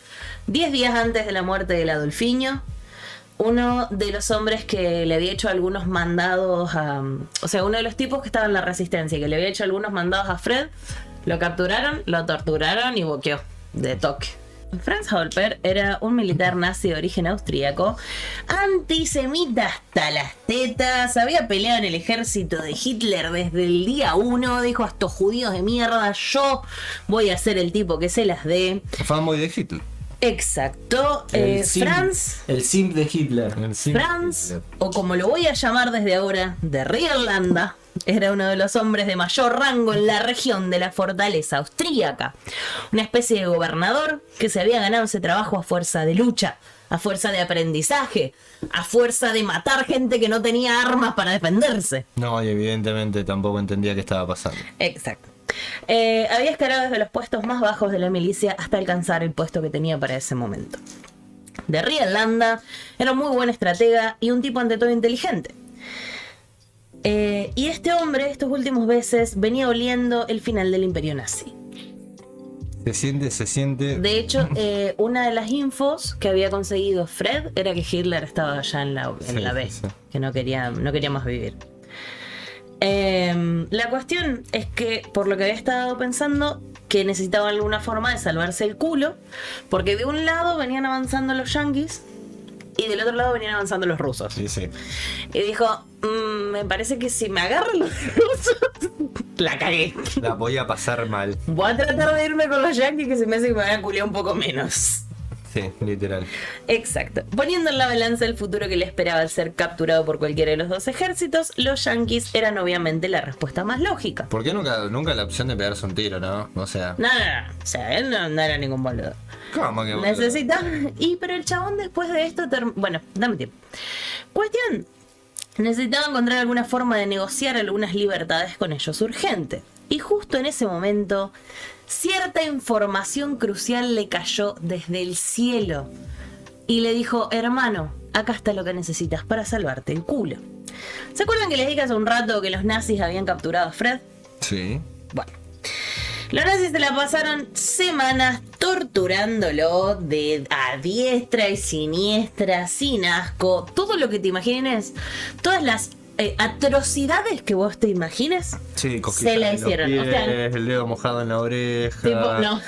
10 días antes de la muerte del Adolfinho, uno de los hombres que le había hecho algunos mandados a... O sea, uno de los tipos que estaba en la resistencia, que le había hecho algunos mandados a Fred, lo capturaron, lo torturaron y boqueó de toque. Franz Holper era un militar nazi de origen austríaco, antisemita hasta las tetas, había peleado en el ejército de Hitler desde el día 1, dijo a estos judíos de mierda, yo voy a ser el tipo que se las dé. Fanboy de Hitler. Exacto, simp- Franz, El simp de Hitler. Franz, o como lo voy a llamar desde ahora, de Rierlanda, era uno de los hombres de mayor rango en la región de la fortaleza austríaca. Una especie de gobernador que se había ganado ese trabajo a fuerza de lucha, a fuerza de aprendizaje, a fuerza de matar gente que no tenía armas para defenderse. No, y evidentemente tampoco entendía qué estaba pasando. Exacto. Había escalado desde los puestos más bajos de la milicia hasta alcanzar el puesto que tenía para ese momento. De Rierlanda era un muy buen estratega y un tipo ante todo inteligente. Y este hombre, estos últimos meses, venía oliendo el final del imperio nazi. Se siente. De hecho, una de las infos que había conseguido Fred era que Hitler estaba ya en la Sí, B, sí. que no quería más vivir. La cuestión es que, por lo que había estado pensando, que necesitaba alguna forma de salvarse el culo, porque de un lado venían avanzando los yanquis y del otro lado venían avanzando los rusos. Sí, sí. Y dijo, me parece que si me agarran los rusos, la cagué. La voy a pasar mal. Voy a tratar de irme con los yanquis que se me hace que me van a culiar un poco menos. Sí, literal. Exacto. Poniendo en la balanza el futuro que le esperaba al ser capturado por cualquiera de los dos ejércitos, los yanquis eran obviamente la respuesta más lógica. ¿Por qué nunca la opción de pegarse un tiro, no? O sea. No. O sea, él no era ningún boludo. ¿Cómo que boludo? Necesita... Pero el chabón después de esto... Bueno, dame tiempo. Cuestión. Necesitaba encontrar alguna forma de negociar algunas libertades con ellos urgente. Y justo en ese momento, cierta información crucial le cayó desde el cielo. Y le dijo, hermano, acá está lo que necesitas para salvarte el culo. ¿Se acuerdan que les dije hace un rato que los nazis habían capturado a Fred? Sí. Bueno. Los nazis se la pasaron semanas torturándolo a diestra y siniestra, sin asco. Todo lo que te imagines, todas las atrocidades que vos te imagines, Sí, se la hicieron. O sea, el dedo mojado en la oreja. tipo, no.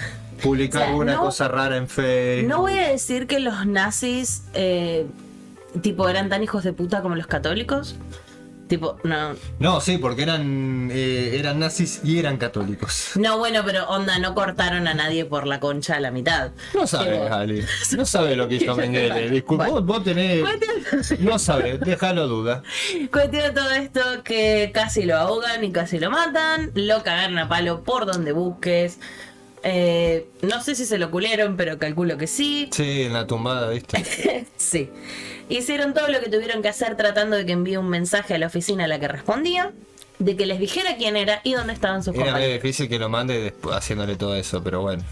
Publicar O sea, alguna no- cosa rara en Facebook. No voy a decir que los nazis eran tan hijos de puta como los católicos. Tipo, no. No, sí, porque eran nazis y eran católicos. No, bueno, pero onda, no cortaron a nadie por la concha a la mitad. No sabes, Tipo, Ali. No sabes lo que hizo Mengele. Disculpa, Bueno. vos tenés. No sabes, déjalo duda. Cuestión de todo esto que casi lo ahogan y casi lo matan, lo cagaron a palo por donde busques. No sé si se lo culieron, pero calculo que sí. Sí, en la tumbada, ¿viste? Sí. Hicieron todo lo que tuvieron que hacer tratando de que envíe un mensaje a la oficina a la que respondía, de que les dijera quién era y dónde estaban sus Era medio compañeros. difícil que lo mande después haciéndole todo eso, pero bueno.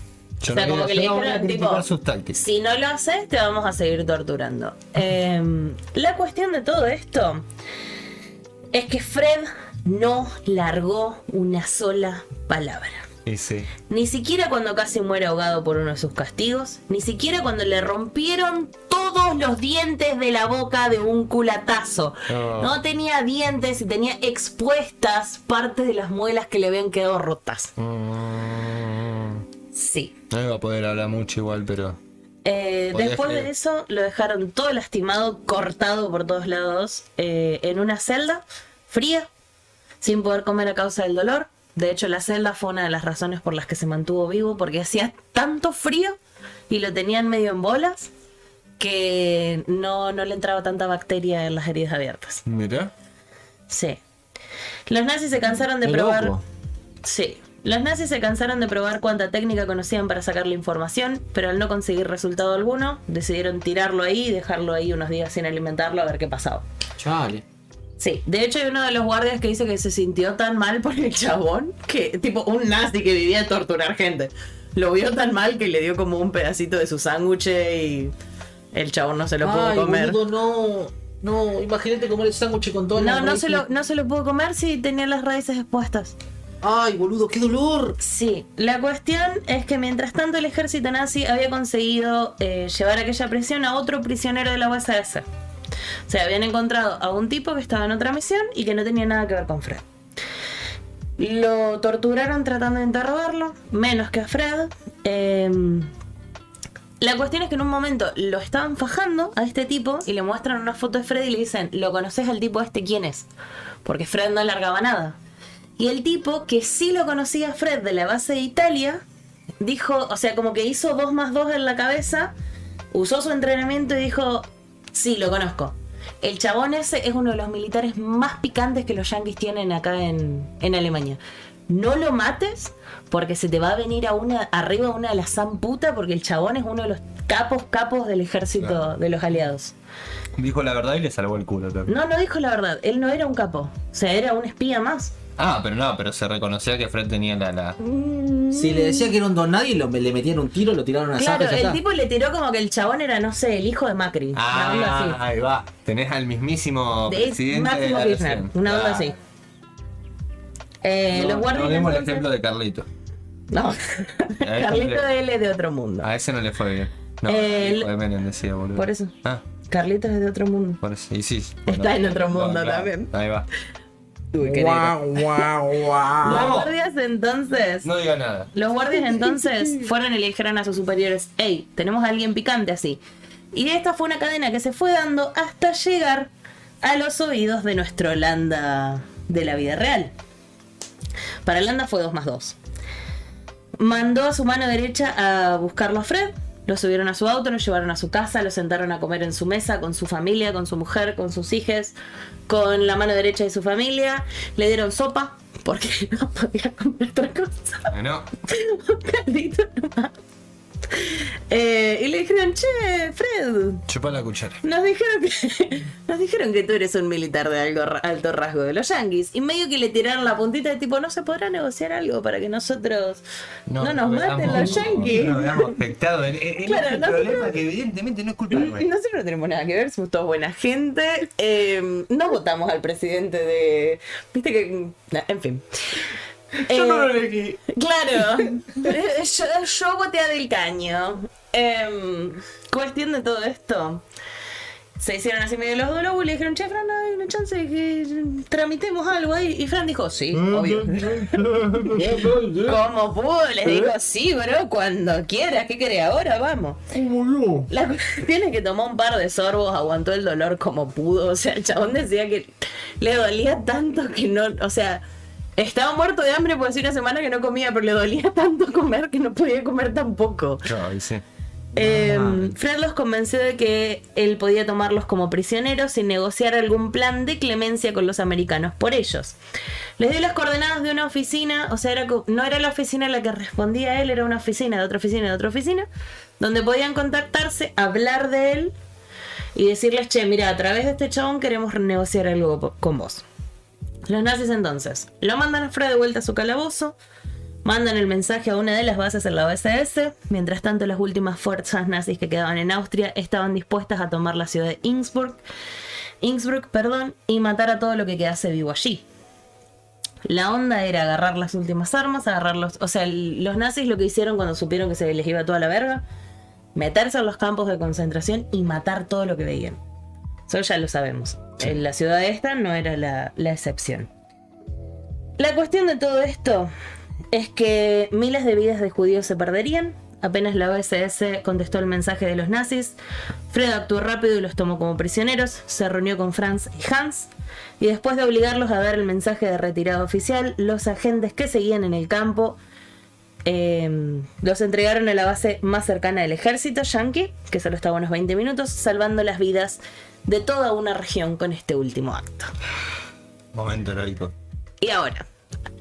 Yo O sea, no como voy que le a- yo no voy a dijeron, criticar tipo, sus tácticas. si no lo haces, te vamos a seguir torturando. La cuestión de todo esto es que Fred no largó una sola palabra. Y sí. Ni siquiera cuando casi muere ahogado por uno de sus castigos, ni siquiera cuando le rompieron todos los dientes de la boca de un culatazo. Oh. No tenía dientes y tenía expuestas partes de las muelas que le habían quedado rotas. Sí. No iba a poder hablar mucho igual, pero. Podía Después creer. de eso lo dejaron todo lastimado, cortado por todos lados, en una celda fría, sin poder comer a causa del dolor. De hecho, la celda fue una de las razones por las que se mantuvo vivo, porque hacía tanto frío y lo tenían medio en bolas que no le entraba tanta bacteria en las heridas abiertas. Mira. Sí. Los nazis se cansaron de Qué probar... loco. Sí. Los nazis se cansaron de probar cuánta técnica conocían para sacar la información, pero al no conseguir resultado alguno, decidieron tirarlo ahí y dejarlo ahí unos días sin alimentarlo a ver qué pasaba. Chale. Sí, de hecho hay uno de los guardias que dice que se sintió tan mal por el chabón, que tipo un nazi que vivía de torturar gente, lo vio tan mal que le dio como un pedacito de su sándwich y el chabón no se lo pudo comer. Boludo, no, imagínate comer el sándwich con todo. No se lo pudo comer si tenía las raíces expuestas. Ay, boludo, qué dolor. Sí, la cuestión es que mientras tanto el ejército nazi había conseguido llevar aquella prisión a otro prisionero de la USS. O sea, habían encontrado a un tipo que estaba en otra misión y que no tenía nada que ver con Fred. Lo torturaron tratando de interrogarlo, menos que a Fred. La cuestión es que en un momento lo estaban fajando a este tipo y le muestran una foto de Fred y le dicen, ¿lo conoces al tipo este? ¿Quién es? Porque Fred no largaba nada. Y el tipo, que sí lo conocía a Fred de la base de Italia, dijo, o sea, como que hizo 2 más 2 en la cabeza, usó su entrenamiento y dijo, sí, lo conozco. El chabón ese es uno de los militares más picantes que los yanquis tienen acá en Alemania. No lo mates porque se te va a venir arriba una de las zamputa, porque el chabón es uno de los capos del ejército de los aliados. Dijo la verdad y le salvó el culo también. No dijo la verdad, él no era un capo, o sea, era un espía más. Ah, pero se reconocía que Fred tenía la... Si le decía que era un don nadie, le metían un tiro, lo tiraron a una Claro, zapa y ya el está. tipo le tiró como que el chabón era, no sé, el hijo de Macri. Una onda así. ahí va. Tenés al mismísimo presidente Máximo de la Kirchner, nación. una onda así. Los guardias No dimos el entonces- ejemplo de Carlito. No, ese Carlito no le- él es de otro mundo. A ese no le fue bien. No, El- hijo de Menem decía, boludo. Por eso. Ah, Carlitos es de otro mundo. por eso. Y sí. Está en otro mundo claro, también. Ahí va. Guau. Los guardias entonces... No diga nada. Los guardias entonces fueron y le dijeron a sus superiores, hey, tenemos a alguien picante así. Y esta fue una cadena que se fue dando hasta llegar a los oídos de nuestro Landa de la vida real. Para Landa fue 2 más 2. Mandó a su mano derecha a buscarlo a Fred, lo subieron a su auto, lo llevaron a su casa, lo sentaron a comer en su mesa con su familia, con su mujer, con sus hijos, con la mano derecha de su familia, le dieron sopa, porque no podía comer otra cosa. No. Un caldito nomás. Y le dijeron, che, Fred, Chupa la cuchara. nos dijeron que tú eres un militar de alto rasgo de los yanquis. Y medio que le tiraron la puntita de tipo, ¿no se podrá negociar algo para que nosotros no nos maten los yanquis? No veamos afectado. Claro, el problema que evidentemente no es culpa nuestra. Nosotros no tenemos nada que ver, somos todos buena gente. No votamos al presidente de... Viste que... En fin. Yo no lo elegí. Claro, yo voté a Del Caño. Cuestión de todo esto. Se hicieron así medio los globos y le dijeron, che, Fran, hay una chance de que tramitemos algo ahí. Y Fran dijo, sí, obvio. Como pudo, les dijo, sí, bro, cuando quieras, ¿qué querés ahora? Vamos. La cuestión es que tomó un par de sorbos, aguantó el dolor como pudo. O sea, el chabón decía que le dolía tanto que no, o sea... Estaba muerto de hambre por decir una semana que no comía, pero le dolía tanto comer que no podía comer tampoco. Claro, y sí. Fred los convenció de que él podía tomarlos como prisioneros sin negociar algún plan de clemencia con los americanos por ellos. Les dio las coordenadas de una oficina, o sea, no era la oficina a la que respondía a él, era una oficina de otra oficina de otra oficina, donde podían contactarse, hablar de él y decirles, che, mira, a través de este chabón queremos negociar algo con vos. Los nazis entonces lo mandan a Fred de vuelta a su calabozo, mandan el mensaje a una de las bases en la OSS. Mientras tanto, las últimas fuerzas nazis que quedaban en Austria estaban dispuestas a tomar la ciudad de Innsbruck, y matar a todo lo que quedase vivo allí. La onda era agarrar las últimas armas, o sea, los nazis lo que hicieron cuando supieron que se les iba toda la verga, meterse en los campos de concentración y matar todo lo que veían. Eso ya lo sabemos. Sí. En la ciudad esta no era la excepción. La cuestión de todo esto es que miles de vidas de judíos se perderían. Apenas la OSS contestó el mensaje de los nazis, Fred actuó rápido y los tomó como prisioneros. Se reunió con Franz y Hans, y después de obligarlos a dar el mensaje de retirada oficial, los agentes que seguían en el campo los entregaron a la base más cercana del ejército yanqui, que solo estaba a unos 20 minutos, salvando las vidas de toda una región con este último acto. Momento heroico. Y ahora,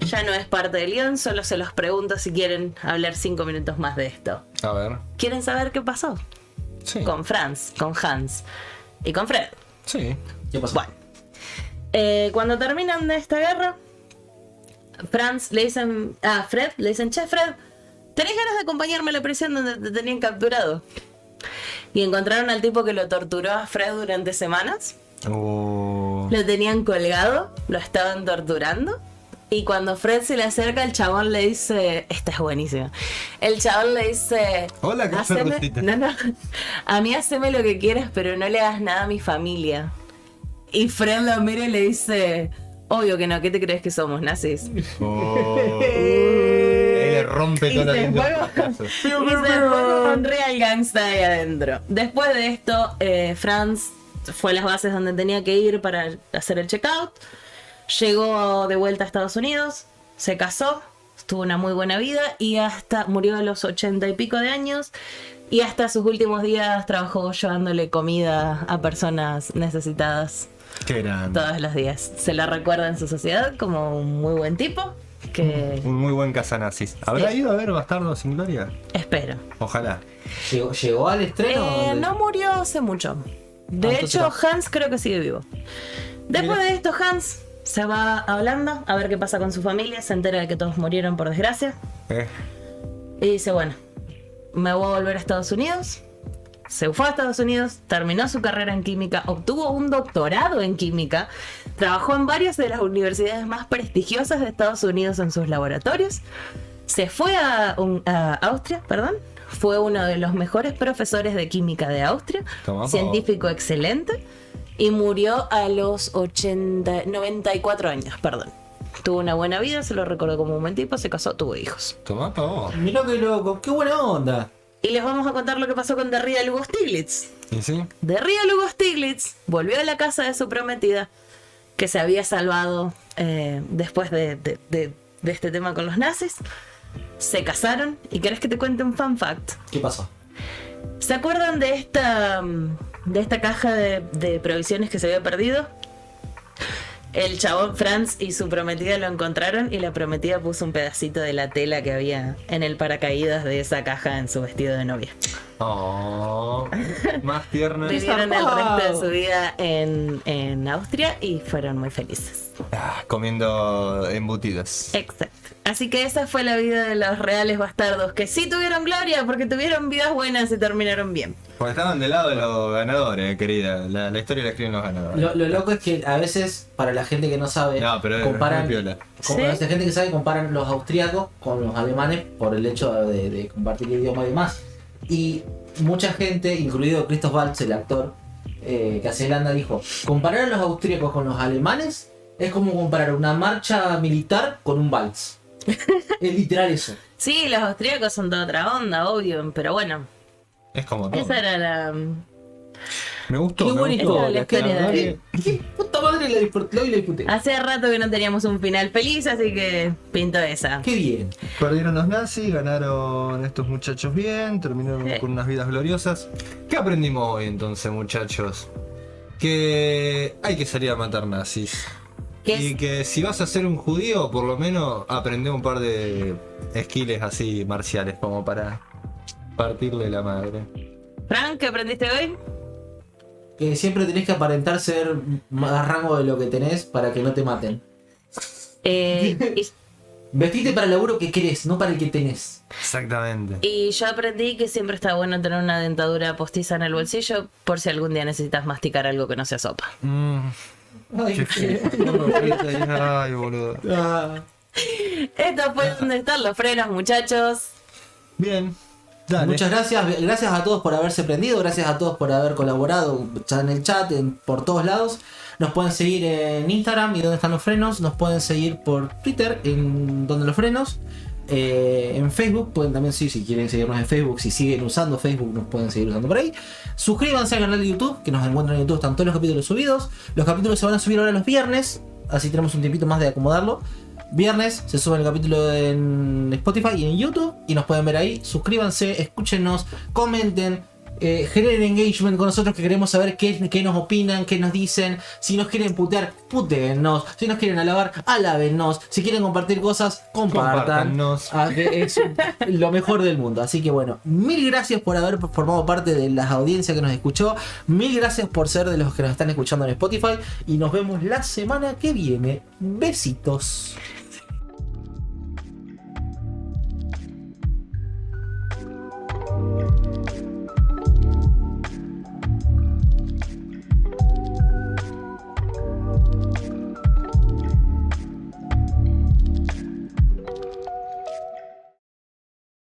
ya no es parte del guión, solo se los pregunto si quieren hablar 5 minutos más de esto. A ver. ¿Quieren saber qué pasó? Sí. Con Franz, con Hans y con Fred. Sí. ¿Qué pasó? Bueno, cuando terminan de esta guerra, Franz le dicen a Fred, le dicen, che, Fred, ¿tenés ganas de acompañarme a la prisión donde te tenían capturado? Y encontraron al tipo que lo torturó a Fred durante semanas. Oh. Lo tenían colgado, lo estaban torturando. Y cuando Fred se le acerca, el chabón le dice, esta es buenísima. El chabón le dice, Hola, ¿qué "Haceme- perrotita?". no, a mí haceme lo que quieras, pero no le hagas nada a mi familia. Y Fred lo mira y le dice, obvio que no, ¿qué te crees que somos, nazis? Oh. Ahí le rompe Y toda la se vida. fue con un real gangsta ahí adentro. Después de esto, Franz fue a las bases donde tenía que ir para hacer el checkout. Llegó de vuelta a Estados Unidos, se casó, tuvo una muy buena vida y hasta murió a los 80 y pico de años. Y hasta sus últimos días trabajó llevándole comida a personas necesitadas Qué grande. todos los días. Se la recuerda en su sociedad como un muy buen tipo. Que Un muy buen casanazis. ¿Habrá ido a ver Bastardo sin Gloria? espero. Ojalá. ¿Llegó al estreno? No murió hace mucho. De entonces hecho, no. Hans creo que sigue vivo. Después de esto, Hans se va a Holanda a ver qué pasa con su familia. Se entera de que todos murieron por desgracia. Y dice, bueno, me voy a volver a Estados Unidos. Se fue a Estados Unidos, terminó su carrera en química, obtuvo un doctorado en química, trabajó en varias de las universidades más prestigiosas de Estados Unidos en sus laboratorios. Se fue a Austria, perdón. Fue uno de los mejores profesores de química de Austria, Toma, científico excelente, y murió a los 94 años, perdón. Tuvo una buena vida, se lo recordó como un buen tipo, se casó, tuvo hijos. Tomá pa' vos. Mirá qué loco, qué buena onda. Y les vamos a contar lo que pasó con Derrida Lugo Stiglitz. ¿Y sí? Derrida Lugo Stiglitz volvió a la casa de su prometida, que se había salvado después de este tema con los nazis. Se casaron. ¿Y querés que te cuente un fun fact? ¿Qué pasó? ¿Se acuerdan de esta caja de provisiones que se había perdido? El chabón Franz y su prometida lo encontraron y la prometida puso un pedacito de la tela que había en el paracaídas de esa caja en su vestido de novia. Oh, más tierna. Vivieron el resto de su vida en Austria y fueron muy felices. Comiendo embutidos. Exacto. Así que esa fue la vida de los reales bastardos, que sí tuvieron gloria porque tuvieron vidas buenas y terminaron bien. Porque estaban del lado de los ganadores, querida. La historia la escriben los ganadores. Lo loco es que a veces, para la gente que no sabe, No, pero es comparan. muy piola. ¿Sí? A veces gente que sabe comparan los austríacos con los alemanes por el hecho de compartir el idioma y demás. Y mucha gente, incluido Christoph Waltz, el actor que hace Irlanda, dijo: comparar a los austríacos con los alemanes es como comparar una marcha militar con un vals. Es literal eso. Sí, los austríacos son de otra onda, obvio, pero bueno, Es como todo. esa era la... Me gustó. Qué me buena gustó. historia, la historia La verdad de- que- ¿Qué puta madre la disfruté y la disfruté? Hace rato que no teníamos un final feliz, así que pinto esa. Qué bien. Perdieron los nazis, ganaron estos muchachos bien, terminaron Sí. con unas vidas gloriosas. ¿Qué aprendimos hoy entonces, muchachos? Que hay que salir a matar nazis. ¿Qué Y es? que si vas a ser un judío, por lo menos aprende un par de skills así marciales como para partirle la madre. Frank, ¿qué aprendiste hoy? Que siempre tenés que aparentar ser más rango de lo que tenés para que no te maten. Y, Vestite para el laburo que querés, no para el que tenés. Exactamente. y yo aprendí que siempre está bueno tener una dentadura postiza en el bolsillo por si algún día necesitas masticar algo que no sea sopa. Qué feo. Ay, boludo. Ah. Esto fue donde están los frenos, muchachos. Bien. Dale. Muchas gracias, gracias a todos por haberse prendido, gracias a todos por haber colaborado en el chat, por todos lados. Nos pueden seguir en Instagram y donde están los frenos, nos pueden seguir por Twitter en donde los frenos, en Facebook pueden también seguir si quieren seguirnos en Facebook, si siguen usando Facebook nos pueden seguir usando por ahí. Suscríbanse al canal de YouTube, que nos encuentran en YouTube, están todos los capítulos subidos. Los capítulos se van a subir ahora los viernes, así tenemos un tiempito más de acomodarlo. Viernes se sube el capítulo en Spotify y en YouTube y nos pueden ver ahí. Suscríbanse, escúchenos, comenten, generen engagement con nosotros, que queremos saber qué nos opinan, qué nos dicen. Si nos quieren putear, putéennos. Si nos quieren alabar, alábennos. Si quieren compartir cosas, compartan. Compártannos. Que es lo mejor del mundo. Así que bueno, mil gracias por haber formado parte de las audiencias que nos escuchó. Mil gracias por ser de los que nos están escuchando en Spotify. Y nos vemos la semana que viene. Besitos.